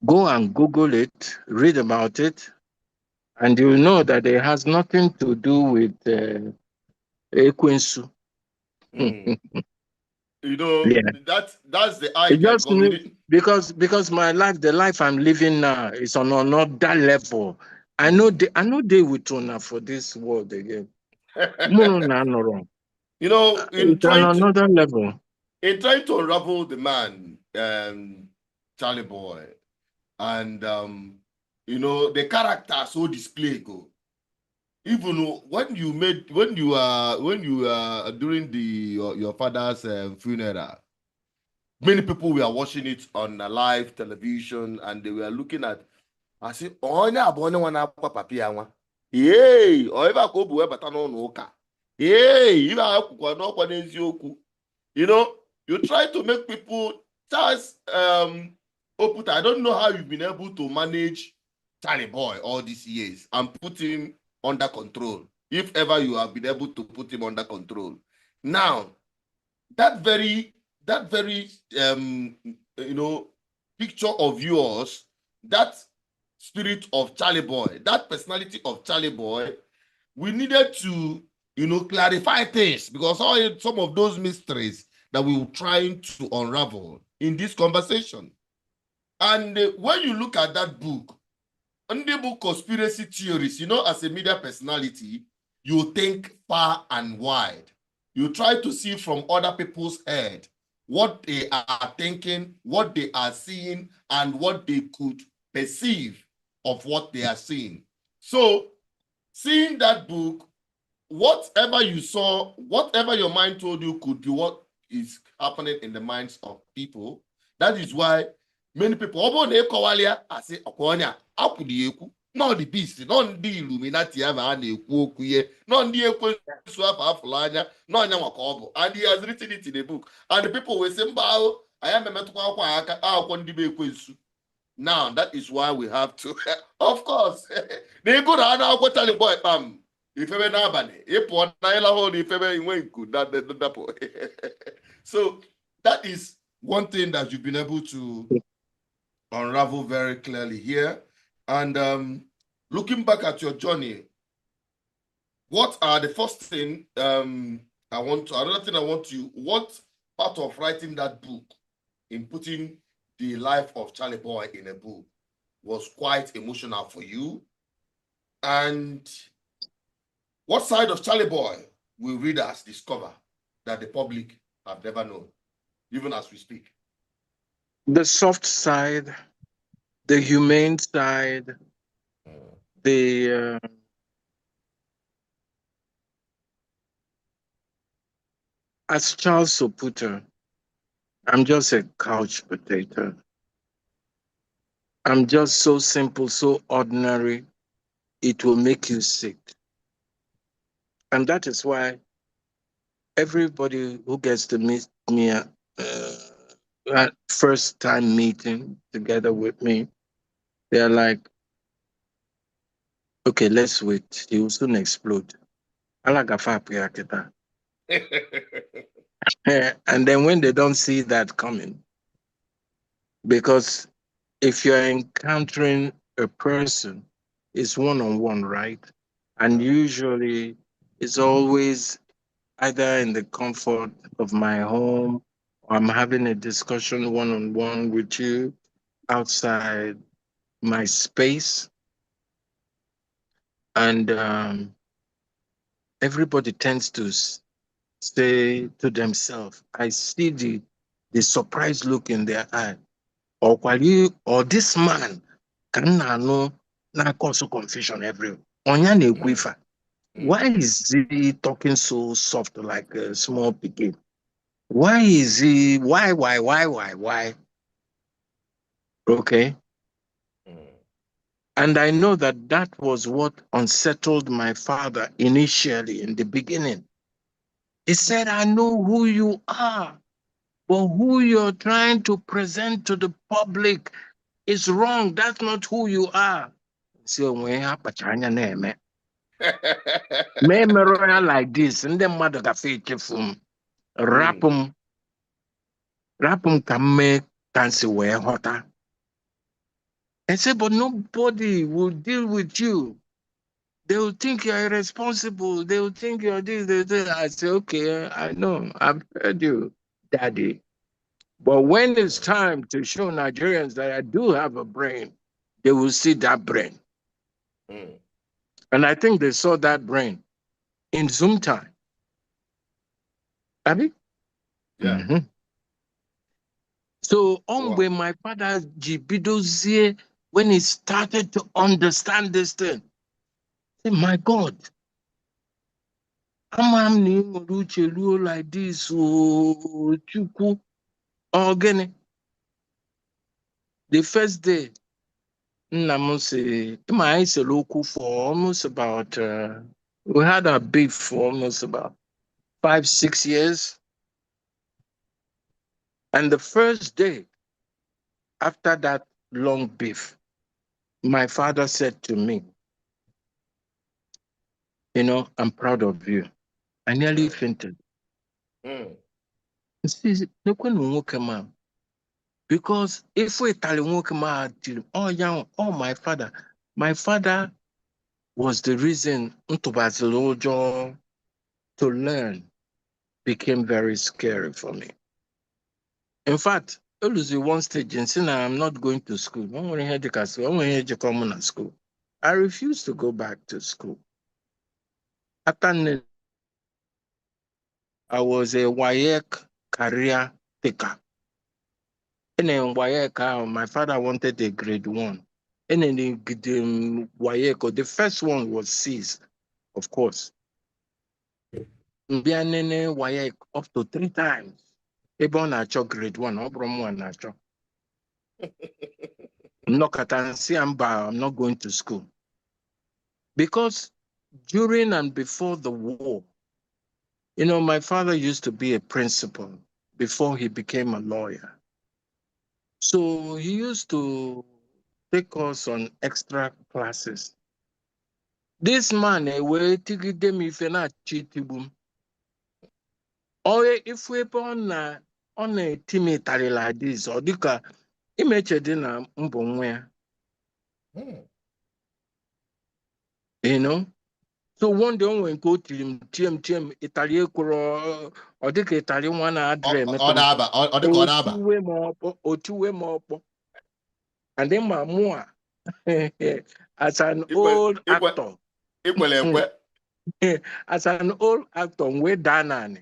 Go and Google it, read about it, and you'll know that it has nothing to do with Ekwensu. You know, Yeah. that's the It idea just because because my life, the life I'm living now, is on another level. I know they will turn up for this world again. No. you know, It's on another level. in trying to unravel the man, Charly Boy, and the character so display go. Even when you are during your father's funeral, many people were watching it on live television and they were looking at. I say, onye abụ onye nwa na-akwa papi ya nwa. Yee, ọ ebe a ka o bu wee bata n'ụlọ ụka. Yee, ibe akwụkwọ n'ọkwa n'eziokwu. You know, you try to make people just open. I don't know how you've been able to manage Charly Boy all these years and put him under control. If ever you have been able to put him under control. Now, that very picture of yours, that spirit of Charly Boy, that personality of Charly Boy, we needed to, clarify things because some of those mysteries that we were trying to unravel in this conversation. And when you look at that book, on the book Conspiracy Theories, as a media personality, you think far and wide. You try to see from other people's head what they are thinking, what they are seeing, and what they could perceive of what they are seeing. So, seeing that book, whatever you saw, whatever your mind told you could be what is happening in the minds of people. That is why many people, not the beast, not the Illuminati, not the and he has written it in a book. And the people will say, I am a now, that is why we have to, of course, they go down now, go tell the boy, if ever nobody, if one hold, if ever in way good, so that is one thing that you've been able to unravel very clearly here. And looking back at your journey, what are the first thing what part of writing that book in putting the life of Charly Boy in a book? was quite emotional for you. And what side of Charly Boy will readers discover that the public have never known, even as we speak? The soft side, the humane side, the as Charles Soputer, I'm just a couch potato. I'm just so simple, so ordinary, it will make you sick. And that is why everybody who gets to meet me at first time meeting together with me, they're like, okay, let's wait. He will soon explode. And then when they don't see that coming, because if you're encountering a person, it's one-on-one, right? And usually it's always either in the comfort of my home, or I'm having a discussion one-on-one with you outside my space. And everybody tends to say to themselves, I see the surprised look in their eye. Or this man can know na cause confusion everywhere. Why is he talking so soft like a small pikin? Why is he, why? Okay. And I know that that was what unsettled my father initially in the beginning. He said, I know who you are, but who you're trying to present to the public is wrong. That's not who you are. So when me royal like this, and then mother cafe rapum can make fancy wear hotter. I said, but nobody will deal with you. They will think you're irresponsible. They will think you're this. I say, okay, I know. I've heard you, daddy. But when it's time to show Nigerians that I do have a brain, they will see that brain. And I think they saw that brain in Zoom time. Abby? Yeah. Mm-hmm. So when my father Gibidozie, when he started to understand this thing, say, my God, I'm like this, again. The first day, my local for almost about we had a beef for almost about 5-6 years. And the first day after that long beef, my father said to me, I'm proud of you. I nearly fainted. Because if we tell my father was the reason to learn became very scary for me. In fact, I was at one stage and saying I'm not going to school. School. I refused to go back to school. After I was a WAEC career taker. And then WAEC, my father wanted a grade 1. And then the WAEC, the first one was C's, of course. WAEC up to 3 times. Even I grade 1, I'm not going to school. Because during and before the war, my father used to be a principal before he became a lawyer. So he used to take us on extra classes. This man, we take them if you're not cheating. Or if we on a team like this, or dika image na mbonwe. So one day when go TM Italy or dika Italian one adre Odaba. otuwe mo and then my more. As an Equal, old equal, actor, equal. as an old actor, we done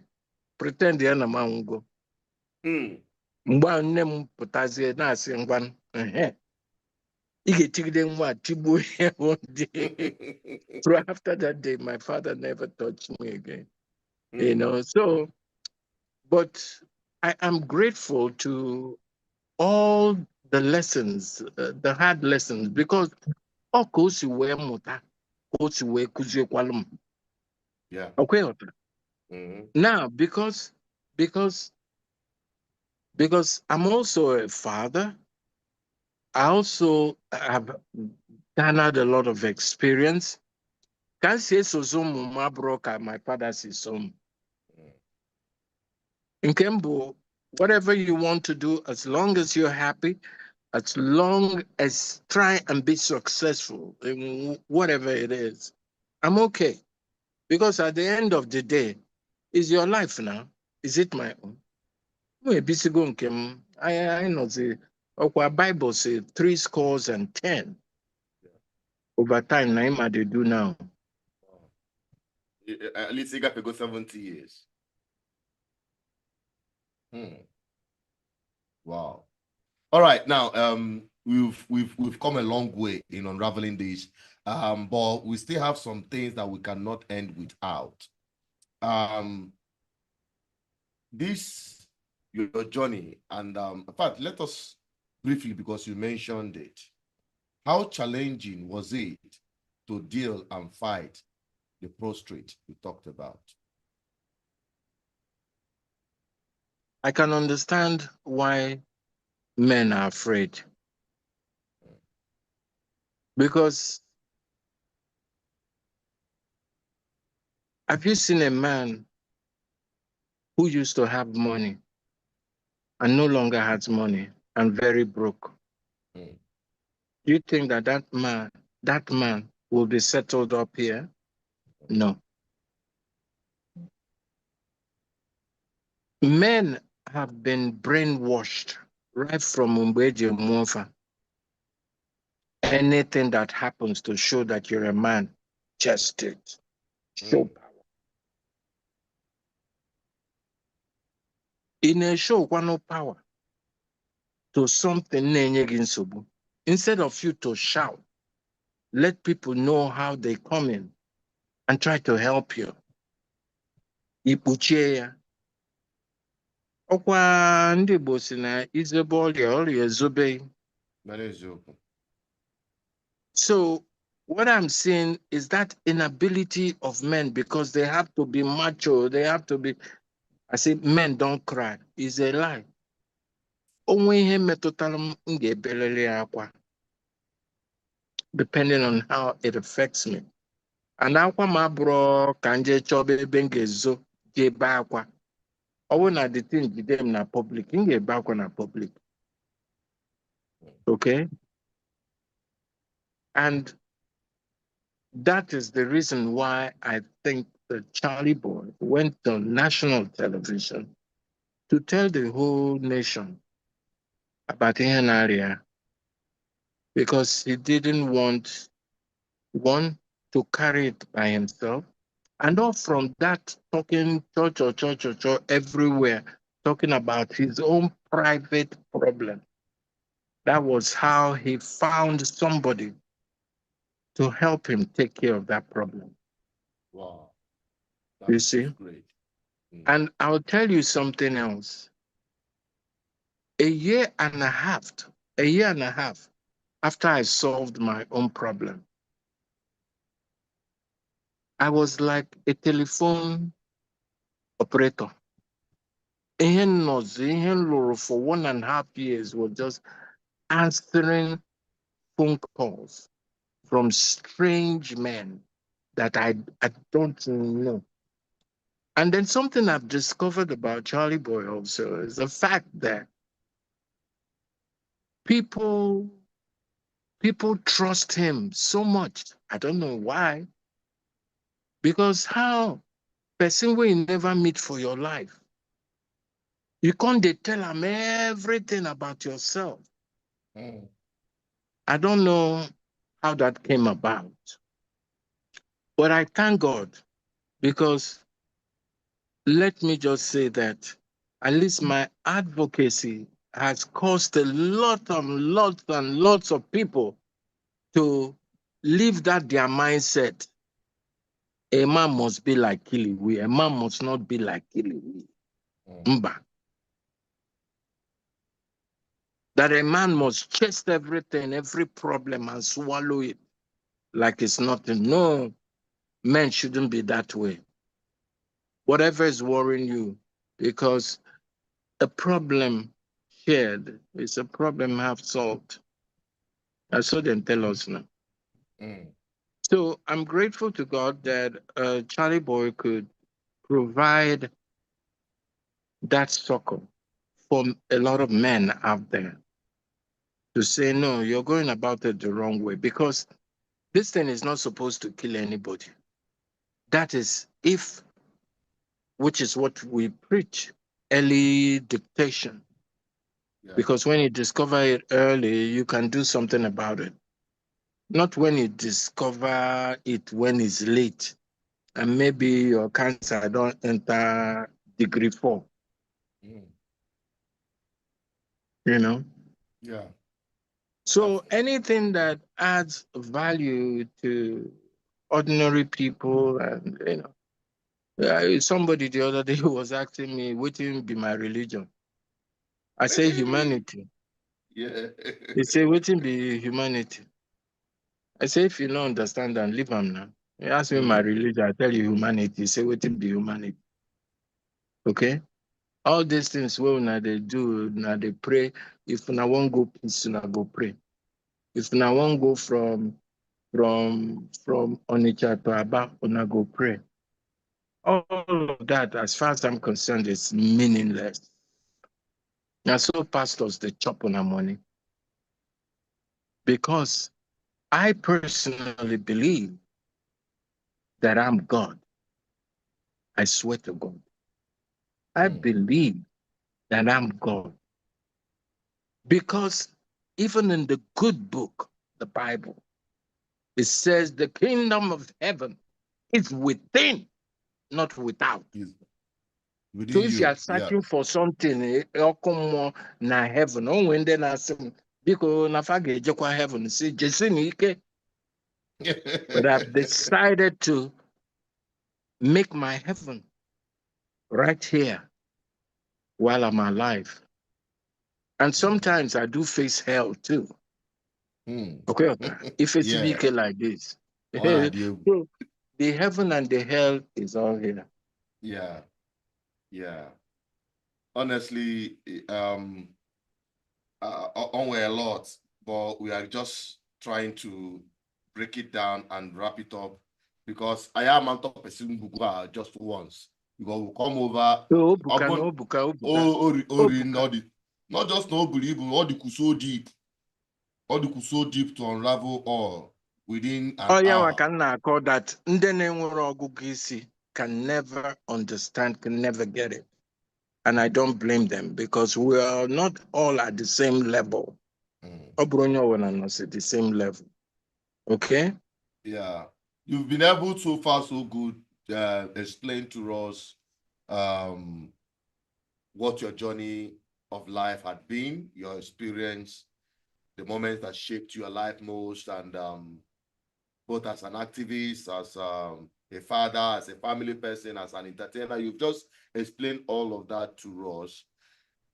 pretend ya na mango. Mgbe nne m pụtazie na-asị ngwa ị ga-etigide nwa tigbuo ya one day. So after that day, my father never touched me again. You know, so, but I am grateful to all the lessons, the hard lessons, because ọ ka o si wee mụta, ka o si wee kụziekwalụ m. Yeah. Okay. Now, because I'm also a father, I also have garnered a lot of experience. Can't say so some my father says some. In Kembo, whatever you want to do, as long as you're happy, as long as try and be successful in whatever it is, I'm okay. Because at the end of the day, it's your life now. Is it my own? I know the Bible says 70. Over time, Naima they do now. At least you got to go 70 years. Wow. All right, now we've come a long way in unraveling this, but we still have some things that we cannot end without. This your journey, and in fact, let us briefly, because you mentioned it. How challenging was it to deal and fight the prostrate we talked about? I can understand why men are afraid. Because have you seen a man who used to have money and no longer has money and very broke? Do you think that that man will be settled up here? No. Men have been brainwashed right from Umbeji Mwofa. Anything that happens to show that you're a man, just it. Show power. In a show, one power to something, instead of you to shout, let people know how they come in and try to help you. Ikpuchie ya. Ọkwa ndị Igbo si na izebe ọrịa ezobe. So what I'm saying is that inability of men, because they have to be macho, they have to be, I say men don't cry, is a lie. Onwe ihe metụtara m ga-ebelele akwa, depending on how it affects me. And akwa ma bro kanje chobe ebe ngezo jebe akwa. Owo na the thing jide m na public, ngebe akwa na public. Okay? And that is the reason why I think that Charly Boy went on national television to tell the whole nation about Ihanaria, because he didn't want one to carry it by himself. And all from that, talking church everywhere, talking about his own private problem. That was how he found somebody to help him take care of that problem. Wow. You see? Great. And I'll tell you something else. A year and a half after I solved my own problem, I was like a telephone operator. Ihen Loro for 1.5 years was just answering phone calls from strange men that I don't know. And then something I've discovered about Charly Boy also is the fact that people trust him so much. I don't know why. Because how person will never meet for your life, you can't tell him everything about yourself. I don't know how that came about, but I thank God because let me just say that at least my advocacy has caused a lots of people to leave that their mindset. A man must be like Kiliwi. A man must not be like Kiliwi. Mba. That a man must chase everything, every problem, and swallow it like it's nothing. No, men shouldn't be that way. Whatever is worrying you, because a problem shared is a problem half solved. That's what they tell us now. Mm. So I'm grateful to God that Charlie Boy could provide that succor for a lot of men out there to say, no, you're going about it the wrong way because this thing is not supposed to kill anybody. That is if, which is what we preach, early dictation. Yeah. Because when you discover it early, you can do something about it. Not when you discover it when it's late. And maybe your cancer don't enter degree 4. Mm. You know? Yeah. So Definitely. anything that adds value to ordinary people and, somebody the other day was asking me, what will be my religion? I say humanity. Yeah. He say, what will be humanity? I say, if you don't understand, then leave them now. You ask me my Mm. religion, I tell you humanity. Say, what will be humanity? Okay? All these things, well, now they do, now they pray. If now one go peace, now go pray. If now one go from Onitsha to Aba, now go pray. All of that, as far as I'm concerned, is meaningless. Now, so pastors, they chop on our money because I personally believe that I'm God. I swear to God. I Mm. believe that I'm God. Because even in the good book, the Bible, it says the kingdom of heaven is within, not without. Is within So if you are you. Yeah. searching for something, come more na heaven, oh, when then I say, because na fage jekwa heaven, see, Ike. But I've decided to make my heaven right here while I'm alive. And sometimes I do face hell too. Mm. Okay, okay. If it's Yeah. VK like this. On idea. So the heaven and the hell is all here. Yeah. Yeah. Honestly, on a lot, but we are just trying to break it down and wrap it up because I am on top of just once. Because we'll come over. So Obuka, Open, no Obuka, Obuka. oh, Obuka. not just no believe, all the so deep, to unravel all within an Oh, yeah, I hour. can call that. Ndene nwere ọgụgụ isi can never understand, can never get it. And I don't blame them because we are not all at the same level. Mm. Obronyo when at the same level. Okay? Yeah, you've been able so far so good explain to us um, what your journey of life had been, your experience, the moments that shaped your life most, and both as an activist, as a father, as a family person, as an entertainer. You've just explained all of that to us.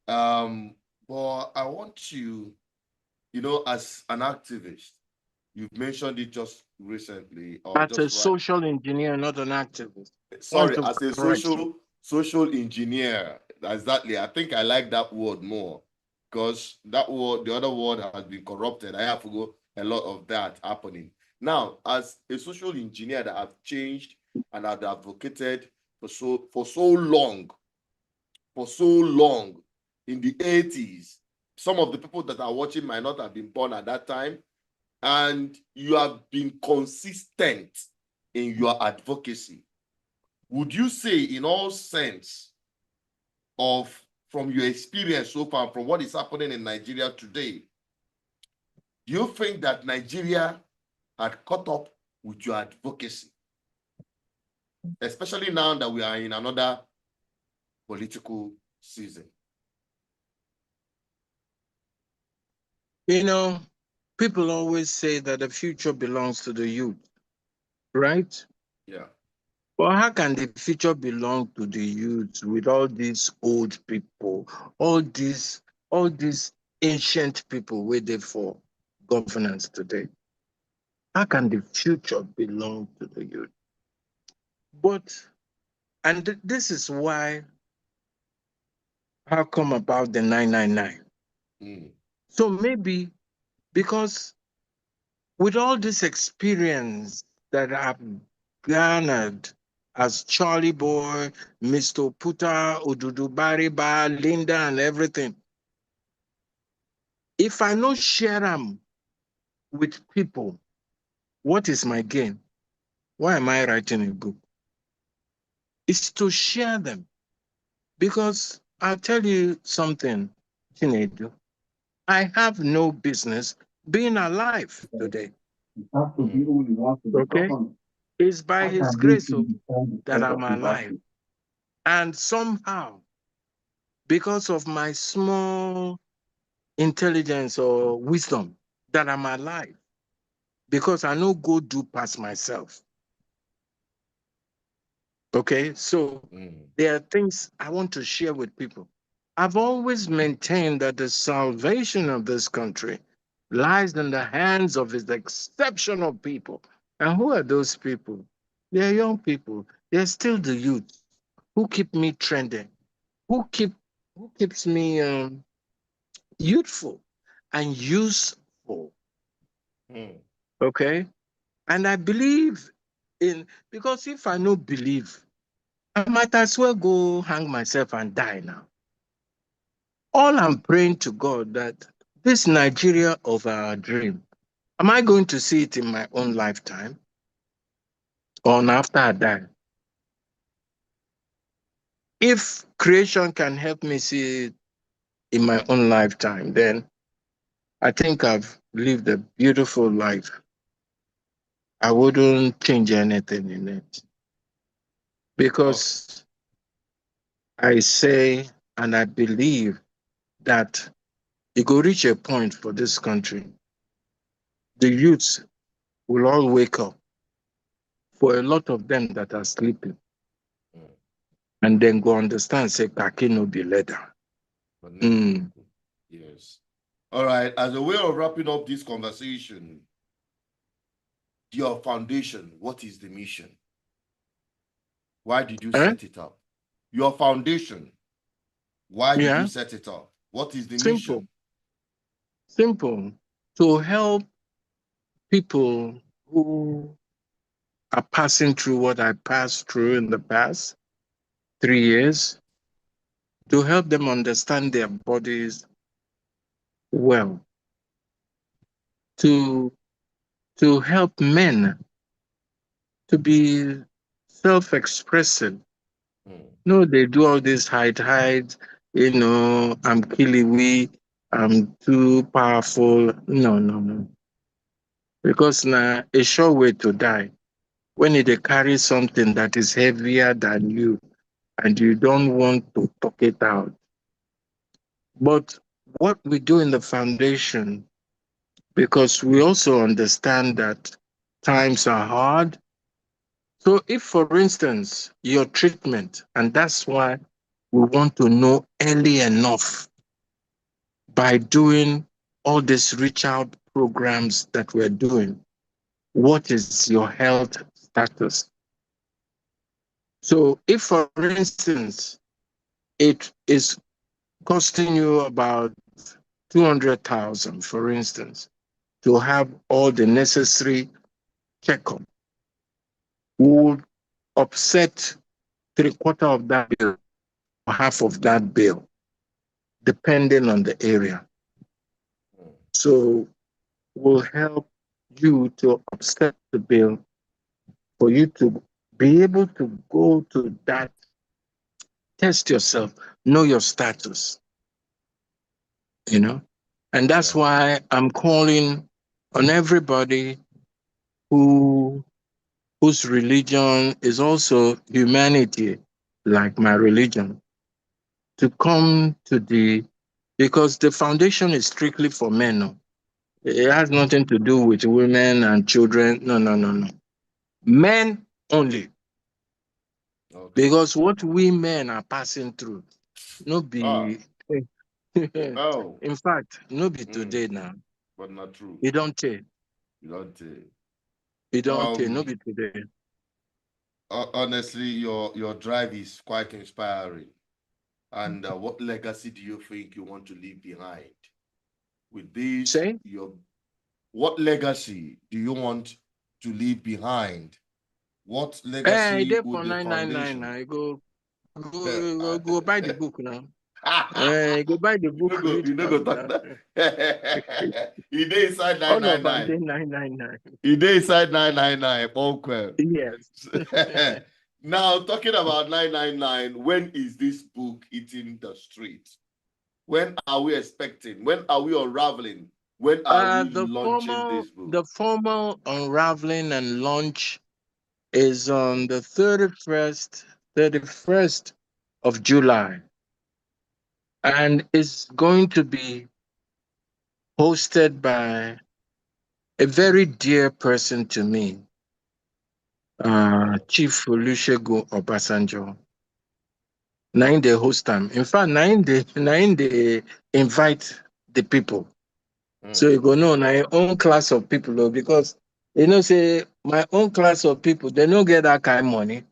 But I want you, as an activist, you've mentioned it just recently, or That's a just right. social engineer, not an activist. Want Sorry, to as a correct you. social engineer. Exactly. I think I like that word more because that word, the other word has been corrupted. I have to go a lot of that happening. Now, as a social engineer that have changed and have advocated for so long in the 80s, some of the people that are watching might not have been born at that time, and you have been consistent in your advocacy. Would you say, in all sense of from your experience so far, from what is happening in Nigeria today, Do you think that Nigeria had caught up with your advocacy? Especially now that we are in another political season. You know, people always say that the future belongs to the youth, right? Yeah. But how can the future belong to the youth with all these old people, all these, all these ancient people waiting for governance today? How can the future belong to the youth? But, and this is why, how come about the 999? So maybe because with all this experience that I've garnered as Charly Boy, Mr. Puta, Ududu Bariba, Linda, and everything, if I not share them with people, what is my gain? Why am I writing a book? It's to share them. Because I'll tell you something, Chinedu, I have no business being alive today. Okay? It's by his grace that I'm alive. And somehow, because of my small intelligence or wisdom, that I'm alive. Because I know go do past myself. Okay? So there are things I want to share with people. I've always maintained that the salvation of this country lies in the hands of its exceptional people. And who are those people? They're young people. They're still the youth who keep me trending, who keeps me youthful and useful. Okay, and I believe in, because if I no believe, I might as well go hang myself and die now. All I'm praying to God that this Nigeria of our dream, am I going to see it in my own lifetime or after I die? If creation can help me see it in my own lifetime, then I think I've lived a beautiful life. I wouldn't change anything in it because I say and I believe that it will reach a point for this country. The youths will all wake up for a lot of them that are sleeping and then go understand, say, Kaki no be leather. Yes. All right. As a way of wrapping up this conversation, your foundation, what is the mission? Why did you set it up? Your foundation, why did you set it up? What is the mission? Simple. To help people who are passing through what I passed through in the past 3 years, to help them understand their bodies well, to help men to be self-expressive. No, they do all this hide, I'm killiwi, I'm too powerful. No. Because now a sure way to die. When they carry something that is heavier than you and you don't want to talk it out. But what we do in the foundation, because we also understand that times are hard. So if, for instance, your treatment, and that's why we want to know early enough by doing all these reach out programs that we're doing, what is your health status? So if, for instance, it is costing you about 200,000, for instance, to have all the necessary checkup, would offset 3/4 of that bill or half of that bill, depending on the area. So will help you to offset the bill for you to be able to go to that, test yourself, know your status, And that's why I'm calling on everybody whose religion is also humanity, like my religion, to come to because the foundation is strictly for men. No? It has nothing to do with women and children. No, no, no, no. Men only. Okay. Because what we men are passing through, no Ah. be Oh. in fact, no be Mm. today now. But not true. You don't take. You don't. You don't take, no Um. be today. Honestly, your drive is quite inspiring. And what legacy do you think you want to leave behind? With this, Say? what legacy do you want to leave behind? What Eh, legacy there would for the 999 foundation? now. You go you go buy the book now. Go buy the book, read no go am talk now. that. He dey inside All of them 999. dey 999. He dey inside 999. Bonkwell. Yes. Now, talking about 999, when is this book hitting the street? When are we expecting? When are we unraveling? When are we launching this book? The formal unraveling and launch is on the 31st of July. And it's going to be hosted by a very dear person to me, Chief Olusegun Obasanjo. Nine they host them. In fact, nine they invite the people. So you go know my own class of people, oh, because say my own class of people, they don't get that kind of money.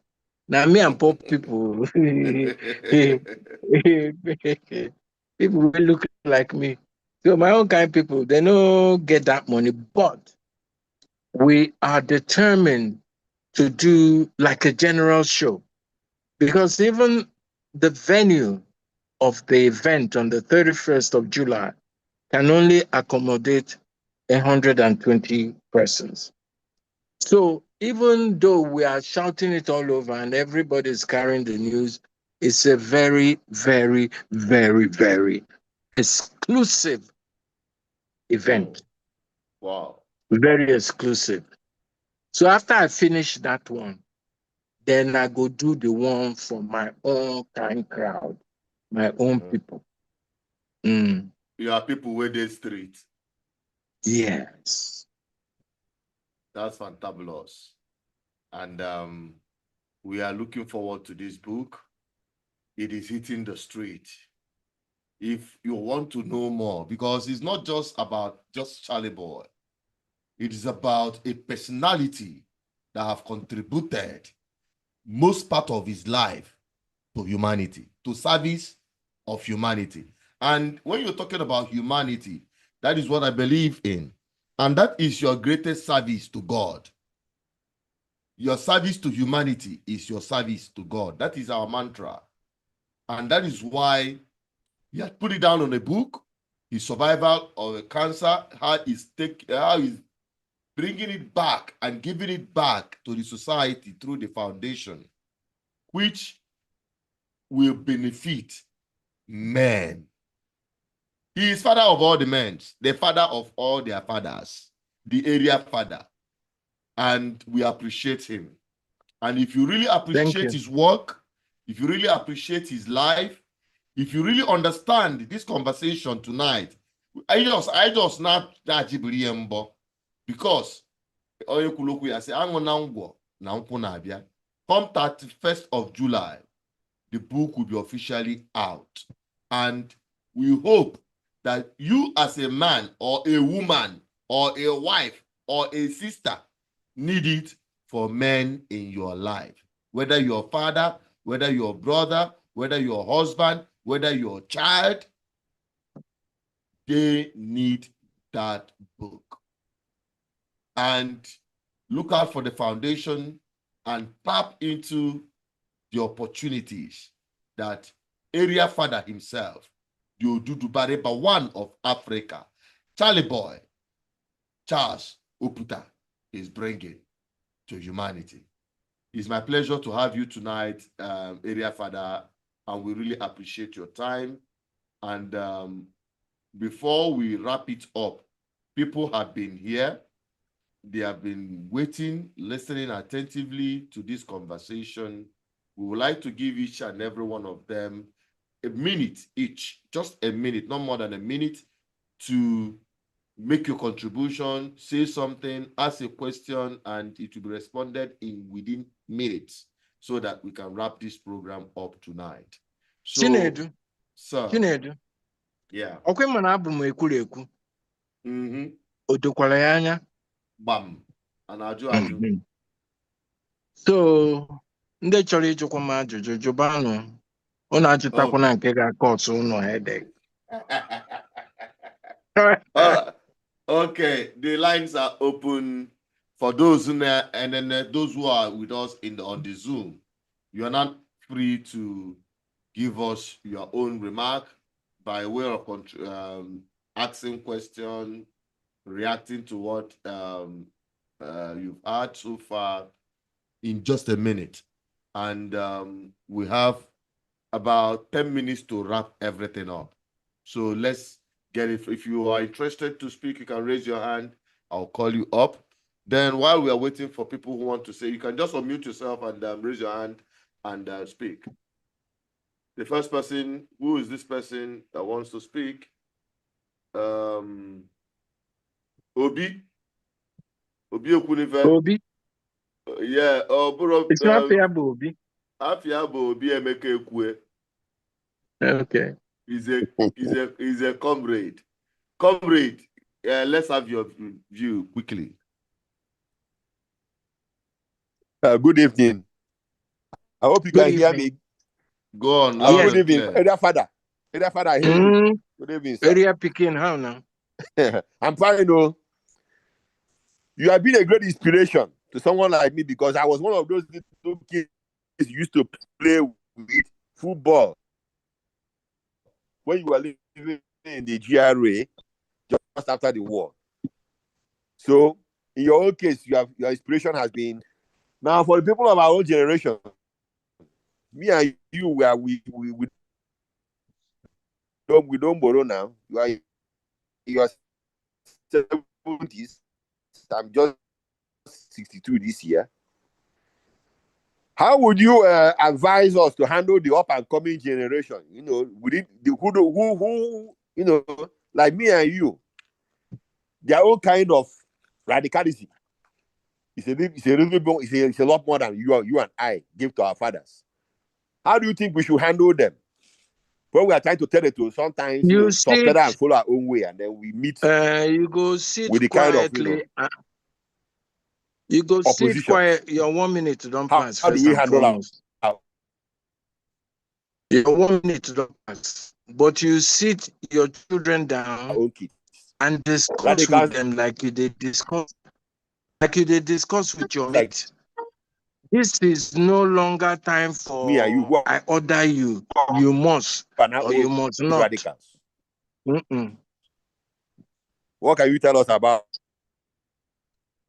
Now me and poor people, people will look like me. So my own kind of people, they don't get that money, but we are determined to do like a general show because even the venue of the event on the 31st of July can only accommodate 120 persons. So even though we are shouting it all over and everybody's carrying the news, it's a very, very, very, very exclusive event. Wow. Very exclusive. So after I finish that one, then I go do the one for my own kind crowd, my own people. Mm. You are people where they street. Yes. That's fantabulous. And we are looking forward to this book. It is hitting the street. If you want to know more, because it's not just about just Charly Boy. It is about a personality that have contributed most part of his life to humanity, to service of humanity. And when you're talking about humanity, that is what I believe in. And that is your greatest service to God. Your service to humanity is your service to God. That is our mantra. And that is why he had put it down on a book, his survival of cancer, how he's bringing it back and giving it back to the society through the foundation, which will benefit men. He is father of all the men, the father of all their fathers, the area father. And we appreciate him. And if you really Thank appreciate you. his work, if you really appreciate his life, if you really understand this conversation tonight, I just not that because come 31st of July, the book will be officially out. And we hope that you as a man or a woman or a wife or a sister need it for men in your life. Whether your father, whether your brother, whether your husband, whether your child, they need that book. And look out for the foundation and tap into the opportunities that area father himself, the Odudu Bareba one of Africa, Charly Boy, Charles Oputa, is bringing to humanity. It's my pleasure to have you tonight, area father, and we really appreciate your time. And before we wrap it up, people have been here. They have been waiting, listening attentively to this conversation. We would like to give each and every one of them a minute each, just a minute, not more than a minute, to make your contribution, say something, ask a question, and it will be responded in within minutes so that we can wrap this program up tonight. So, Chinedu, sir. Chinedu. Yeah. Okay, man, abụ m ekwurekwu. O dokwara ya anya. Bam. And ajụ. So, ndị chọrọ ịjụkwa m ajụjụ jụbanụ. Unu ajụtakwana nke ga-akọsụ unu headache. Okay, the lines are open for those who and then those who are with us on the Zoom. You are not free to give us your own remark by way of asking questions, reacting to what you've heard so far in just a minute. And we have about 10 minutes to wrap everything up. So let's get it. If you are interested to speak, you can raise your hand. I'll call you up. Then while we are waiting for people who want to say, you can just unmute yourself and raise your hand and speak. The first person, who is this person that wants to speak? Obi Okunife. Obi. Yeah. It's not Obi. Afiabo Obi Emeka Ekwe. Okay. He's a comrade. Comrade, let's have your view quickly. Good evening. I hope you can hear me. Go on. Good evening. Area father. I hear you. Good evening, sir. Area picking, how now? I'm fine, though. You have been a great inspiration to someone like me because I was one of those little kids who used to play with football when you were living in the GRA just after the war. So, in your own case, your inspiration has been. Now, for the people of our own generation, me and you, we don't borrow now. You are in your 70s. I'm just 62 this year. How would you advise us to handle the up and coming generation? You know, who you know, like me and you, their own kind of radicalism. It's a lot more than you and I give to our fathers. How do you think we should handle them? When we are trying to tell it to, sometimes subsidize and follow our own way, and then we meet. You go sit with the quietly. Kind of, you go opposition. Sit quiet. Your 1 minute don't pass. How do we handle our your 1 minute don't pass? But you sit your children down and discuss with them like you did discuss. Like you did discuss with your mate. This is no longer time for me and you. I order you. You must or you must not. Radicals. What can you tell us about?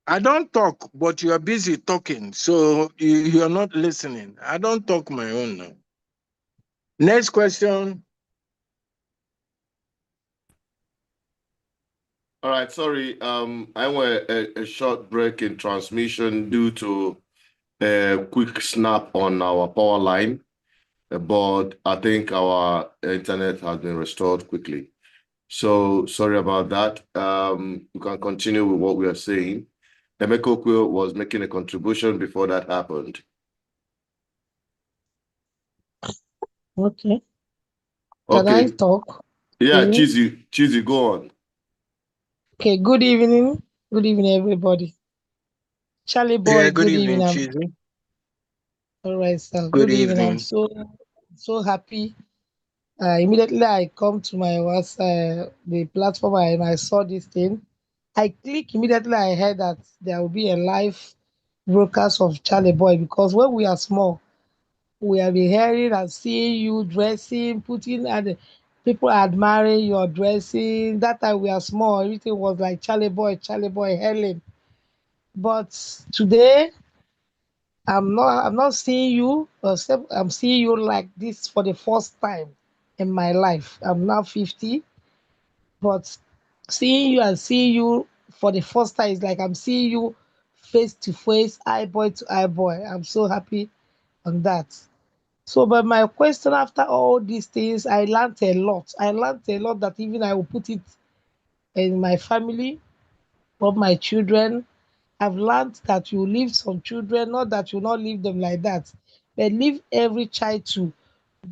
I don't talk, but you are busy talking, so you are not listening. I don't talk my own now. Next question. All right, sorry. I went a short break in transmission due to a quick snap on our power line, but I think our internet has been restored quickly. So sorry about that. You can continue with what we are saying. Emeka Okwe was making a contribution before that happened. Okay. Can I talk? Yeah, Chizzy, go on. Okay, good evening. Good evening, everybody. Charly Boy, good evening, Chizzy. All right, sir. Good evening. I'm so happy. Immediately I come to my the platform and I saw this thing. I click immediately. I heard that there will be a live broadcast of Charly Boy because when we are small, we have been hearing and seeing you dressing, putting and people admiring your dressing. That time we are small, everything was like Charly Boy, Helen. But today, I'm not seeing you. I'm seeing you like this for the first time in my life. I'm now 50, but Seeing you and seeing you for the first time is like I'm seeing you face to face, eyeball to eyeball. I'm so happy on that. So, but my question after all these things, I learned a lot. I learned a lot that even I will put it in my family or my children. I've learned that you leave some children, not that you not leave them like that, but leave every child to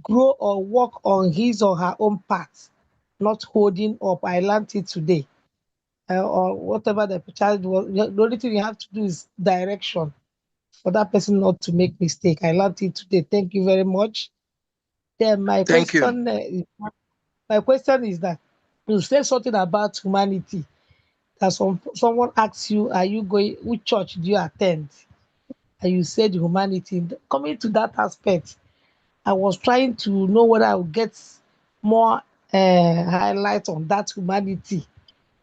grow or work on his or her own path, not holding up. I learned it today. Or whatever the child was, the only thing you have to do is direction for that person not to make mistake. I learned it today. Thank you very much. Then Thank you. my question is that you said something about humanity. That someone asks you, "Are you going? Which church do you attend?" And you said humanity. Coming to that aspect, I was trying to know whether I would get more highlight on that humanity,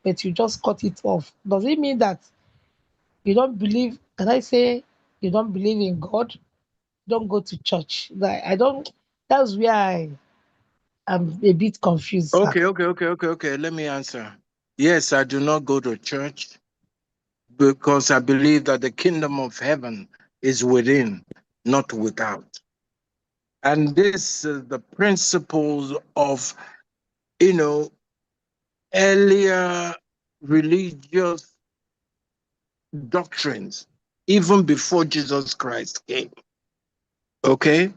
but you just cut it off. Does it mean that you don't believe? Can I say you don't believe in God? Don't go to church. Like I don't. That's where I am a bit confused, sir. Okay. Let me answer. Yes, I do not go to church because I believe that the kingdom of heaven is within, not without. And this is the principles of, you know, earlier religious doctrines, even before Jesus Christ came. Okay?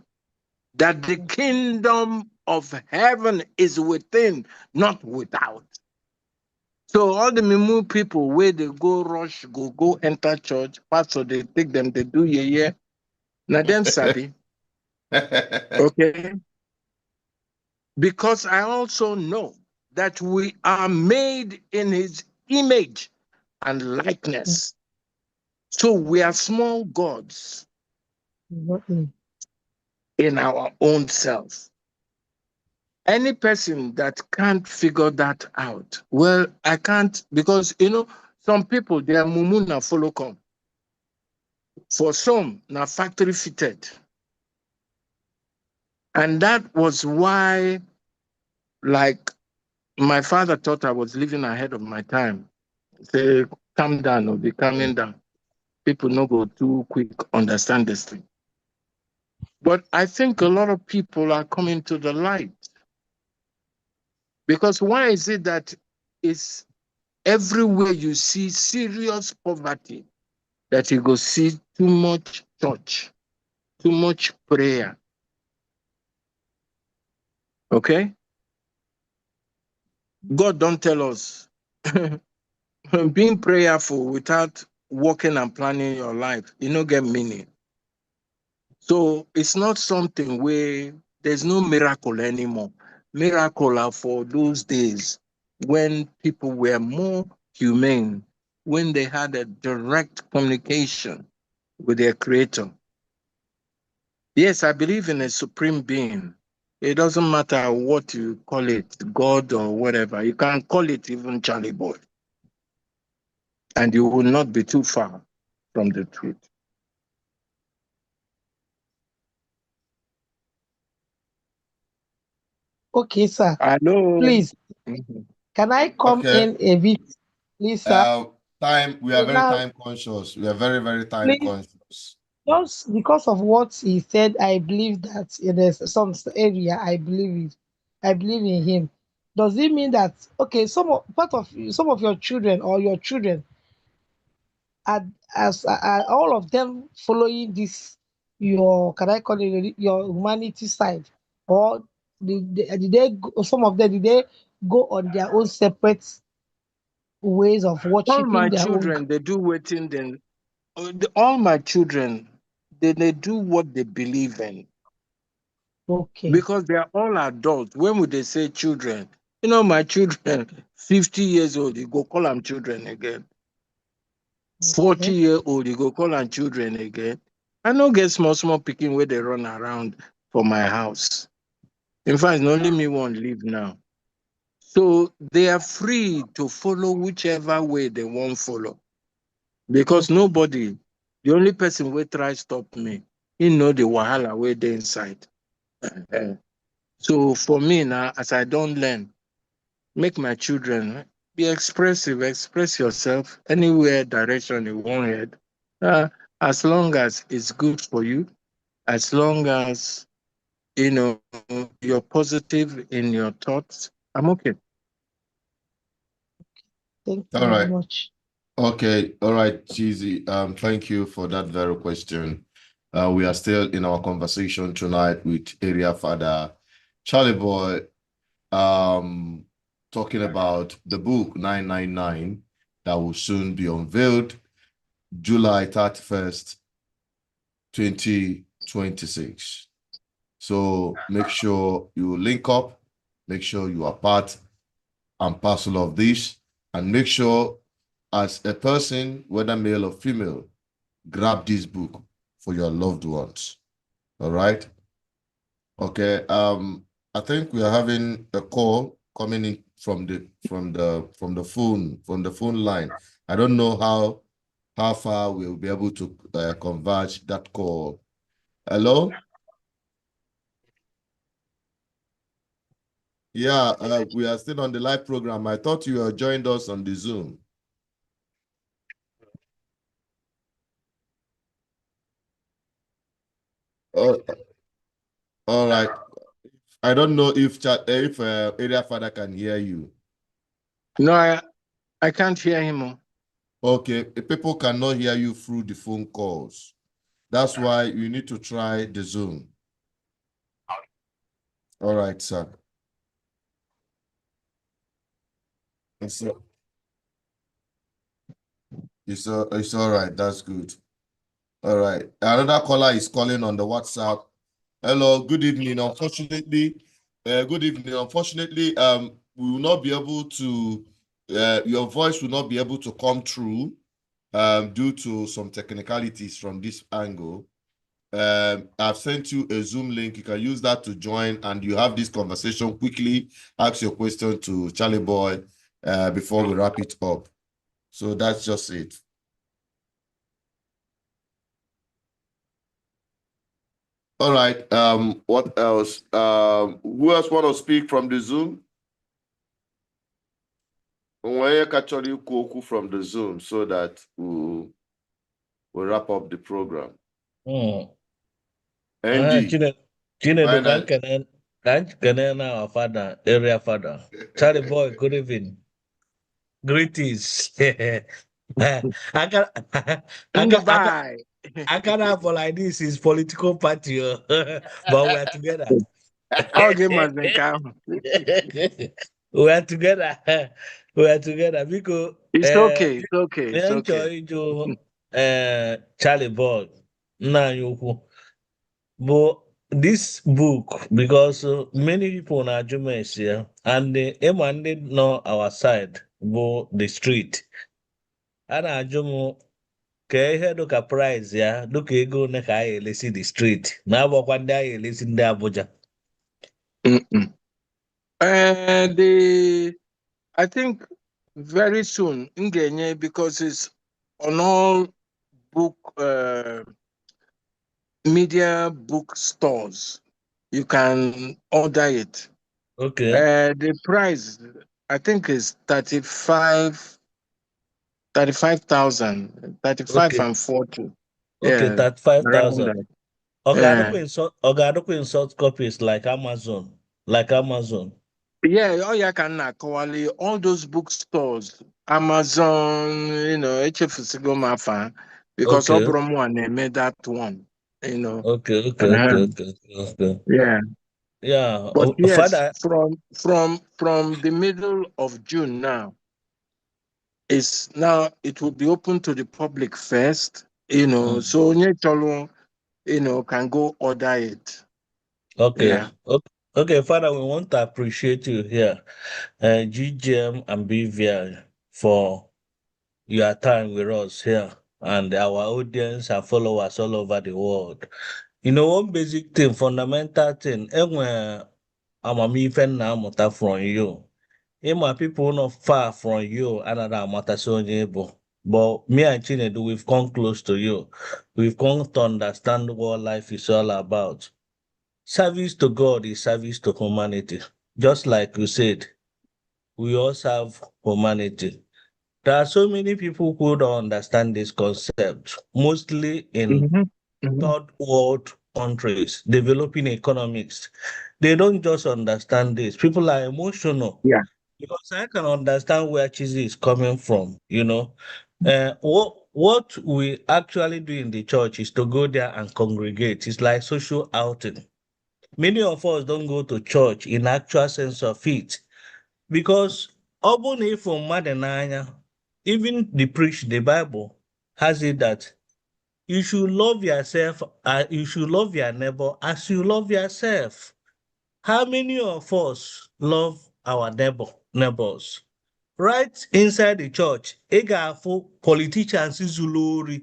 That the kingdom of heaven is within, not without. So all the Mimu people where they go rush, go enter church, pastor they take them, they do yeah. Now them sabi. Okay. Because I also know that we are made in his image and likeness. So we are small gods Exactly. in our own self. Any person that can't figure that out, well, I can't, because some people they are mumuna follow come. For some, now factory fitted. And that was why, like, my father thought I was living ahead of my time. Say, calm down or be calming down. People no go too quick understand this thing. But I think a lot of people are coming to the light. Because why is it that it's everywhere you see serious poverty, that you go see too much church, too much prayer? Okay? God don't tell us being prayerful without working and planning your life, you don't get meaning. So it's not something where there's no miracle anymore. Miracle are for those days when people were more humane, when they had a direct communication with their creator. Yes, I believe in a supreme being. It doesn't matter what you call it, God or whatever. You can call it even Charlie Boy, and you will not be too far from the truth. Okay, sir. Hello. Please, Mhm. can I come Okay. in a bit, please, sir? Time, we are So very now, time conscious. We are very, very time please, conscious. just because of what he said, I believe that in some area, I believe in him. Does it mean that okay, some of your children or your children are are all of them following this your can I call it your humanity side, or did they some of them did they go on their own separate ways of All worshiping my their own? children, they do waiting. Then all my children, they do what they believe in Okay, because they are all adults. When would they say children? My children, 50 years old, you go call them children again. 40 okay, year old, you go call them children again. I don't get small picking where they run around for my house. In fact, only me won't leave now. So they are free to follow whichever way they want follow. Because okay, nobody, the only person will try stop me, he know the wahala where they inside. So for me now, as I don't learn, make my children, be expressive, express yourself anywhere direction you want head. As long as it's good for you, as long as you're positive in your thoughts, I'm okay. Thank you All very right. much. Okay. All right, Cheesy. Thank you for that very question. We are still in our conversation tonight with Area Father Charly Boy, talking about the book 999 that will soon be unveiled July 31st, 2026. So make sure you link up, make sure you are part and parcel of this, and make sure as a person, whether male or female, grab this book for your loved ones. All right. Okay. I think we are having a call coming in from the phone line. I don't know how far we'll be able to converge that call. Hello? Yeah, we are still on the live program. I thought you had joined us on the Zoom. Oh, all right. I don't know if Area Father can hear you. No, I can't hear him. Okay, people cannot hear you through the phone calls. That's why you need to try the Zoom. All right, sir. It's, it's all right. That's good. All right. Another caller is calling on the WhatsApp. Hello, good evening. Unfortunately, good evening. Unfortunately, we will not be able to, your voice will not be able to come through due to some technicalities from this angle. I've sent you a Zoom link. You can use that to join and you have this conversation quickly. Ask your question to Charly Boy before we wrap it up. So that's just it. All right. What else? Who else want to speak from the Zoom? We'll actually Koku from the Zoom so that we'll wrap up the program. NG. Chinedu can our father, area father. Charly Boy, good evening. Greetings. I can I can I can Bye. I can have like this is political party, but we are together. Okay, Mazenka. We are together. We are together because It's okay. It's okay. me It's okay. enjoy to Charly Boy. Nah, you. But this book, because many people are Germans here, and the and they know our side, but the street. And I jumu ke ihe duka price ya, duka ego ne ka anyị elesi the street. Na abụkwa ndị anyị elesi ndị Abuja. Mm-mm. I think very soon, Ngenye, because it's on all book media bookstores, you can order it. Okay. The price, I think, is 35,000, 35 Okay. and 40. Okay, Yeah, around 35,000. that. Yeah. Ogadokwe in soft copies like Amazon. Like Amazon. Yeah, oh yeah, can Kowali, all those bookstores, Amazon, HF Mafa, because Okay. Obromo and made that one, Okay. Uh-huh. Okay. Yeah. Yeah. But yes, Father. from the middle of June now, it will be open to the public first, so Nyecholo, can go order it. Okay. Yeah. Okay, Father, we want to appreciate you here, GGM and BVI, for your time with us here and our audience and followers all over the world. One basic thing, fundamental thing, amamife na-amụta from you. My people not far from you, another amata so but me and Chinedu, we've come close to you. We've come to understand what life is all about. Service to God is service to humanity. Just like you said, we also have humanity. There are so many people who don't understand this concept, mostly in third world countries, developing economics. They don't just understand this. People are emotional. Yeah. Because I can understand where Chizzy is coming from, you know. What we actually do in the church is to go there and congregate. It's like social outing. Many of us don't go to church in actual sense of it because even if from Madenanya, even the preach the Bible has it that you should love yourself, you should love your neighbor as you love yourself. How many of us love our neighbors? Right inside the church, ị ga-afụ politicians zuru ori,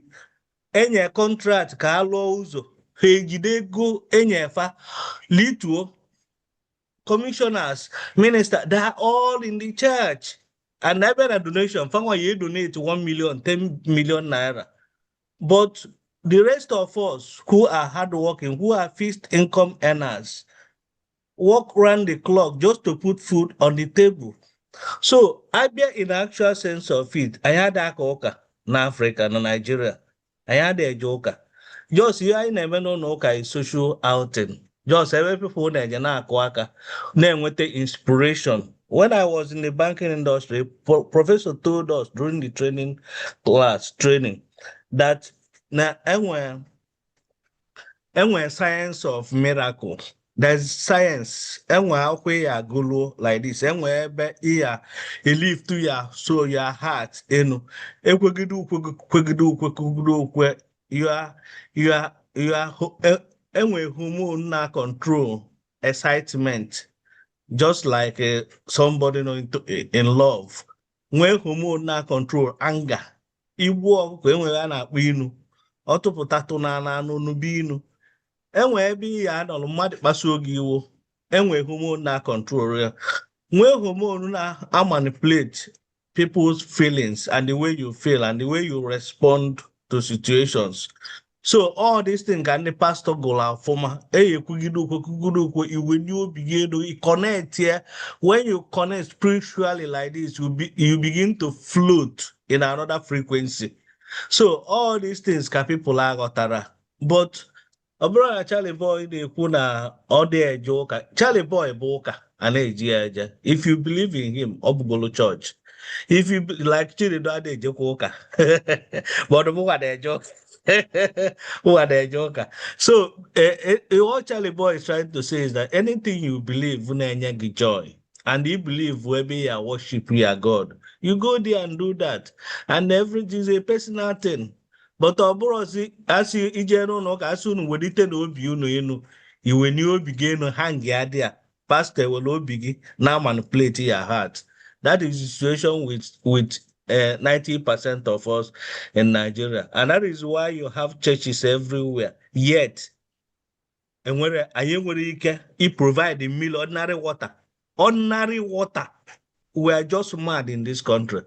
enye contract ka a lụọ ụzọ, ha ejide ego enyefa, lituo, commissioners, minister, they are all in the church. And even a donation, fanwa you donate 1 million, 10 million naira. But the rest of us who are hardworking, who are fixed income earners, work round the clock just to put food on the table. So, Abia in the actual sense of it, I had a coca na Africa, na Nigeria. I had a joker. Just here, I never know no is social outing. Just every people na kwaka, then with the inspiration. When I was in the banking industry, professor told us during the training that na enwe science of miracle. There's science. Enwe akwụkwọ ya agụlụ like this. Enwe ebe iya lift ya so your heart enu. Ekwegide ukwe. Enwe hormone na control excitement. Just like somebody in love. Nwe hormone na control anger. Igbu ọkụkọ enwe a na-akpọ inu. Ọ tụpụtatụ na anụ n'ubi inu. Enwe ebe ihe a nọrọ mmadụ kpasuo gị iwu, enwe hormone na control ya, nwee hormone na manipulate people's feelings and the way you feel and the way you respond to situations. So all these things can the pastor go out for ma kwugide iwe ni obi gị elu, you connect here. When you connect spiritually like this, you begin to float in another frequency. So all these things can people aghọtara, but ọ bụrụ na Charly Boy na-ekwu na ọ dị eje ụka, Charly Boy bụ ụka a na-eji ya eje. If you believe in him, ọ bụgolo church. If you like Chinedu a na-ejekwa ụka but mụnwa na-eje ụka. Mụnwa na-eje ụka. So what Charly Boy is trying to say is that anything you believe na-enye gị joy, and you believe where you worship your God, you go there and do that, and everything is a personal thing. But ọ bụrụ asị ije n'ụlọ ụka asị unu welite na obi unu enu, iwe ni obi gị enu hang ya dị a, pastor ewere obi gị na manipulate your heart. That is the situation with 90% of us in Nigeria, and that is why you have churches everywhere. Yet, anyị nwere ike provide a meal, ordinary water. We are just mad in this country.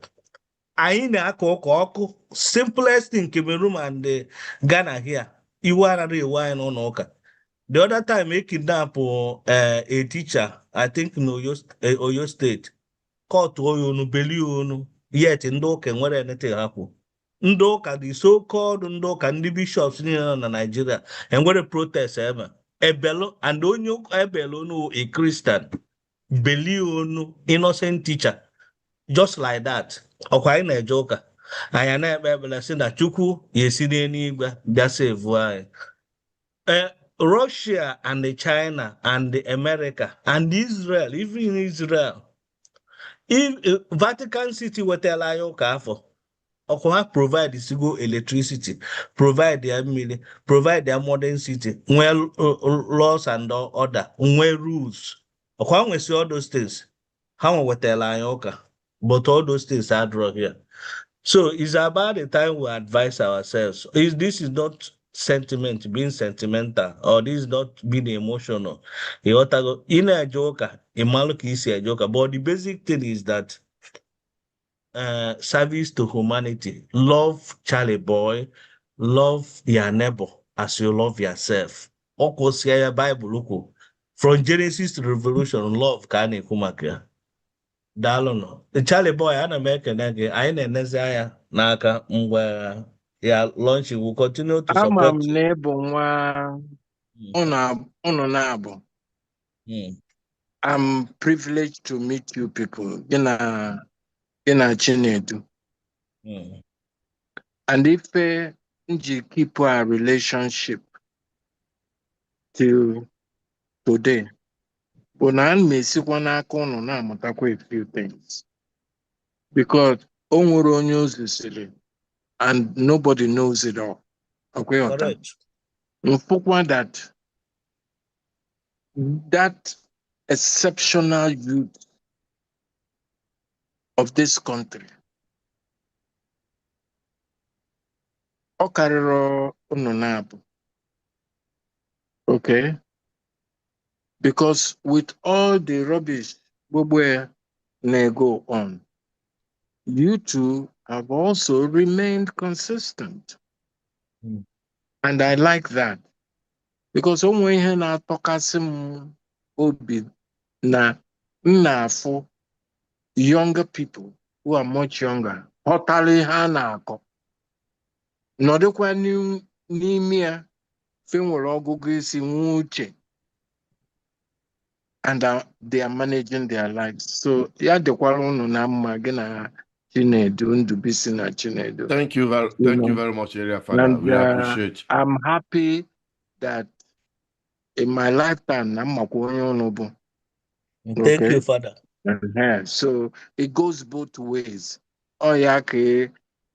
Anyị na-akọ ọkụ, simplest in Cameroon and Ghana here. Iwu anaghị ewe anyị n'ụlọ ụka. The other time, they kidnapped a teacher, I think in Oyo State, caught Oyonu, Belionu, yet in Doka, where anything happened. Ndoka, the so-called Ndoka, and the bishops in Nigeria, and where the protests ever. Ebelo, and Onyo Ebelo, no, a Christian, Belionu, innocent teacher, just like that. Ọkwa na-eje ụka, anyị na-ekpe ekpere sị na Chukwu ga-esi n'eluigwe bịa save anyị. Russia and China and America and Israel, even in Israel, if Vatican City wetara anyị ụka afọ, ọkwa ha provide sigo electricity, provide their mmiri, provide their modern city, nwee laws and order, nwee rules. Ọkwa nwesi all those things, ha wetara anyị ụka. But all those things are drawn here. So it's about the time we advise ourselves. This is not sentiment, being sentimental, or this is not being emotional. In a joker, a maluk is a joker. But the basic thing is that service to humanity. Love Charly Boy, love your neighbor as you love yourself. Bible, from Genesis to Revolution, love can kumakia. Dalono. The Charlie Boy, ana m ekene gị. Anyị na-enezi anya n'aka mgbe ya launch will continue to Ama support m you. na ịbụ nwa unu na-abụ. I'm privileged to meet you people. Gị na Chinedu. And if nji keep our relationship till today, but na m esikwa n'aka unu na-amụtakwa a few things. Because o nwere onye ozisiri and nobody knows it all. Okay, Correct. Mfukwa that exceptional youth of this country. Ọ karịrị unu na-abụ. Okay? Because with all the rubbish where may go on, you two have also remained consistent. And I like that. Because onwe ihe na-atọkasị m obi na afụ younger people who are much younger ghọtara ihe a na-akọ. Nọdụkwa n'ime ya fe nwere ọgụgụ isi nwe uche. And they are managing their lives. So ya dịkwara unu na mma gị na Chinedu, Ndubisi na Chinedu. Thank you very much, Area Father. And we appreciate. I'm happy that in my lifetime, I'm onye unu bụ. Thank you, Father. So it goes both ways. Oh yeah, okay.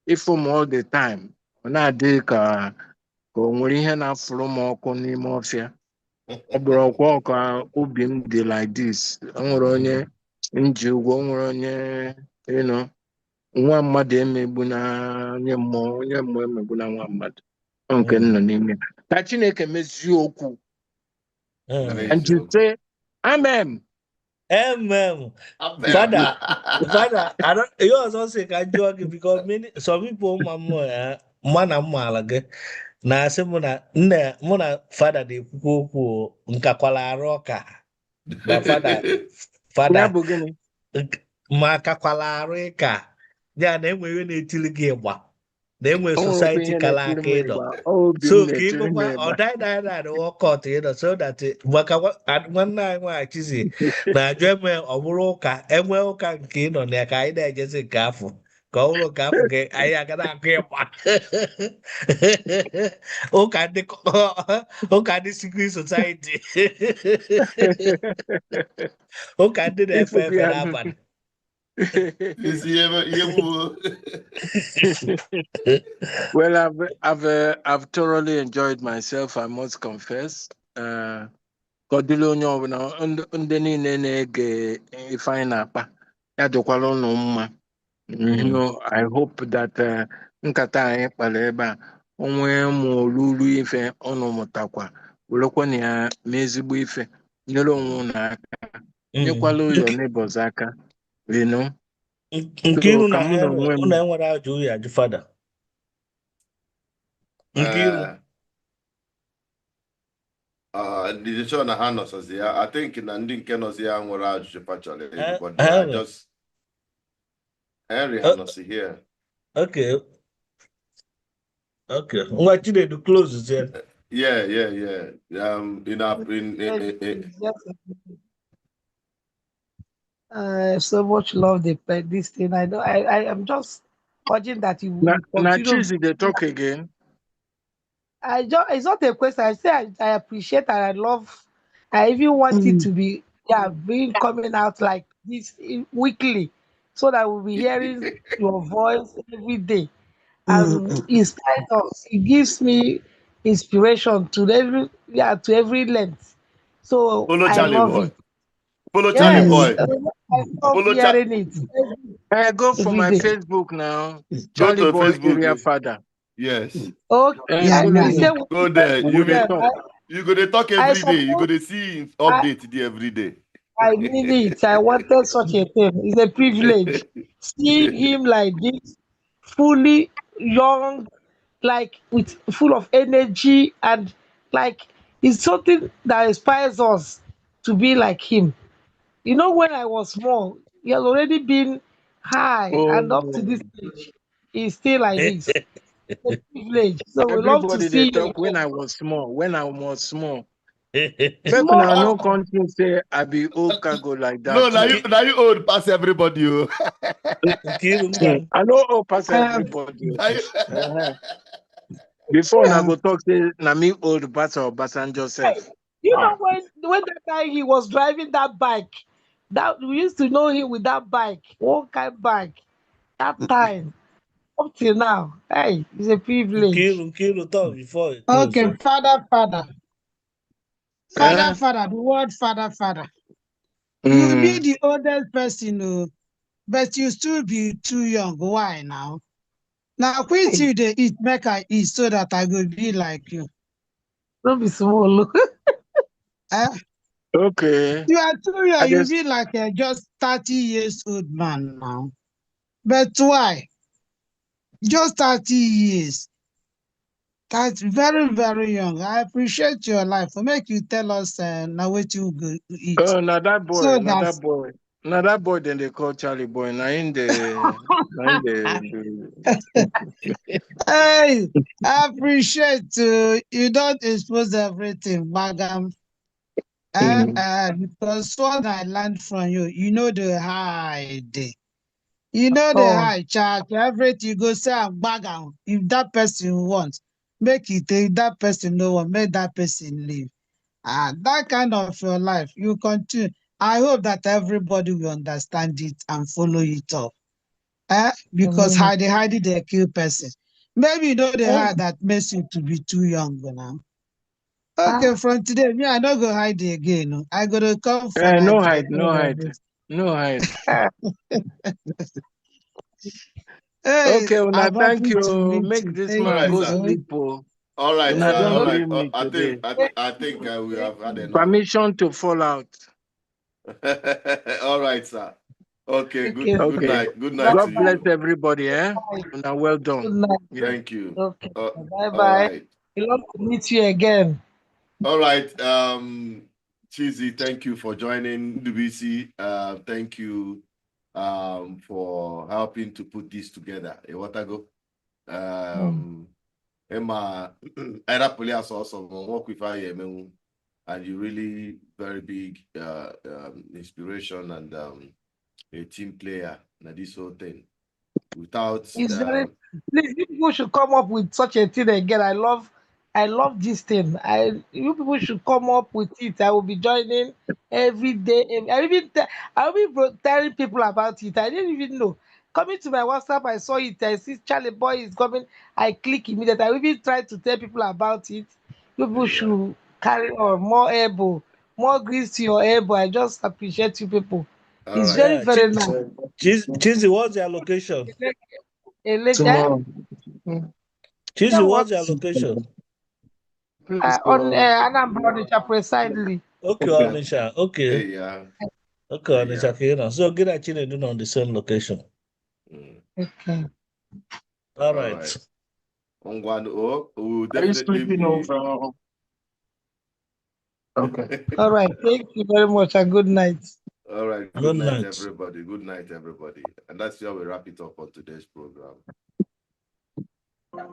If from all the time, when I did ka o nwere ihe na-afụrụ m ọkụ n'ime ọfịa. Ọ bụrụ ọkwa ọka obi m dị like this. O nwere onye nji ụgwọ, o nwere onye, nwa mmadụ emegbu na onye mmụọ emegbu na nwa mmadụ. Nke nọ n'ime. Ka Chineke mezie okwu. And you say, Amen. Amen. Father, I don't. You also say can joke because some people, mana malage. Na asị mụ na Father na-ekwukwu okwu nkakwala arụ ọka. Ma Father ma akakwala arụ ịka. Ya na enwe ihe na-etili gị ịgba. Na enwe society kala aka ịnọ. So ka ịgụkwa ọdaịdaịda na wọkọt ịnọ so that maka nwanne anyị nwaghachizi na-ajụ eme ọ bụrụ ụka enwe ụka nke ịnọ na ya ka anyị na-ejezi nke afọ. Ka ọ bụrụ nke afọ gị anyị aga na-akụ ịgba. Ụka ndị secret society. Ụka ndị na-efe efe n'abalị. Well, I've thoroughly enjoyed myself, I must confess. Godilo onye ọbụla ndị niile na-ege ife anyị na-akpa ya dịkwara unu mma. I hope that nkata anyị kpara ebe a onwe ma olulu ife ọnụ mụtakwa werekwa na ya ma ezigbo ife nyere onwe unu aka nyekwala your neighbors aka. Nkiru na enwere ajụ ya ajụ Father. Nkiru. The show na ha nọsọzi ya. I think na ndị nke nọzi ya nwere ajụjụ pachọrọ but they are just Henry ha nọsi here. Okay. Ngwa Chinedu close then. Yeah. So much love they play this thing. I know. I am just urging that you continue. Choosy, they talk again. It's not a question. I say I appreciate and I love. I even want it to be being coming out like this weekly, so that we'll be hearing your voice every day. And it inspires us. It gives me inspiration to every length. So follow I Charly love Boy. it. Follow Charly Boy. I love hearing it. I go for my Facebook now. Charly Boy Facebook, Area Father. Yes. Okay. Go there. You go to talk every day. You go to see update there every day. I need it. I wanted such a thing. It's a privilege. Seeing him like this, fully young, like with full of energy, and like it's something that inspires us to be like him. You know, when I was small, He has already been high, and up to this Oh, stage, he's still like this. It's a privilege. So we love to everybody they see you talk when again. I was small. When I was small, make una Small. no continue say I be old cargo like No, that. Oh. now you old pass everybody. Oh. I know all pass Uh, everybody. Now you- Uh-huh. Before na uh, go talk say na me old pass or Basan hey, Joseph. you Ah. know when that time he was driving that bike, that we used to know him with that bike, one kind bike. That time up till now, hey, it's a privilege. Kill talk before it close. Okay, So. Eh? the word father. You be Mm. the oldest person, but you still be too young. Why now? Now quit Hey, you they eat, make I eat so that I will be like you. don't be small. Eh? Okay. You are too I young, you just be like a just 30 years old man now. But why? Just 30 years. That's very, very young. I appreciate your life. For make you tell us now what you go eat. now that So boy, now that that boy. Now that boy then they call Charlie Boy. Now in the hey, I appreciate you don't expose everything, Bagam. mm. Because what I learned from you, you know the hide. You know the Oh, high charge. Everything you go say Bagam. If that person wants, make it take that person no one, make that person leave. That kind of your life, you continue. I hope that everybody will understand it and follow it up. Because amen. hide they kill person. Maybe you know the Eh, hide that makes you to be too young now. ah, Okay, from today, me, I don't go hide again. No. I gotta come for night, No hide, no record hide. everything. No hide. ah, Hey, Okay, Una, I'm thank happy to you. meet Make you. this All Thank man right, you. go sir. Oh. sleep. Oh. All right, Una sir. don't All okay. right. gree me I think today. I think we have had enough. Permission to fall out. All right, sir. Okay. Okay, Good Okay. night. Good bye night to God bless you. everybody, eh? bye. Una well Good done. night. Yeah. Thank you. Okay, bye All bye. right. We love to meet you again. All right. Cheesy, thank you for joining the BC. Thank you for helping to put this together. A what ago? Mm. Emma era police also work with IMM, and you really very big inspiration and a team player na this whole thing. Without It's very. Please, you people should come up with such a thing again. I love this thing. You people should come up with it. I will be joining every day. I will be telling people about it. I didn't even know. Coming to my WhatsApp, I saw it. I see Charlie Boy is coming. I click immediately. I will even try to tell people about it. You people yeah. should carry on more able, more grease to your elbow. I just appreciate you people. All It's right. very, Yeah, very nice. Cheesy, what's your location? Eh? Tomorrow. Cheesy, Yeah, what's what? your location? Please On go. Anambra precisely. Okay, Okay. Onisha. Okay. Hey, yeah. Okay, Hey, Onisha. yeah. Okay, now. So get a chin on the same location. Mm. Okay. All All right. right. We'll Are you definitely sleeping be. over? Okay. All right. Thank you very much and good night. All right. Good Good night, night. everybody. Good night, everybody. And that's how we wrap it up on today's program.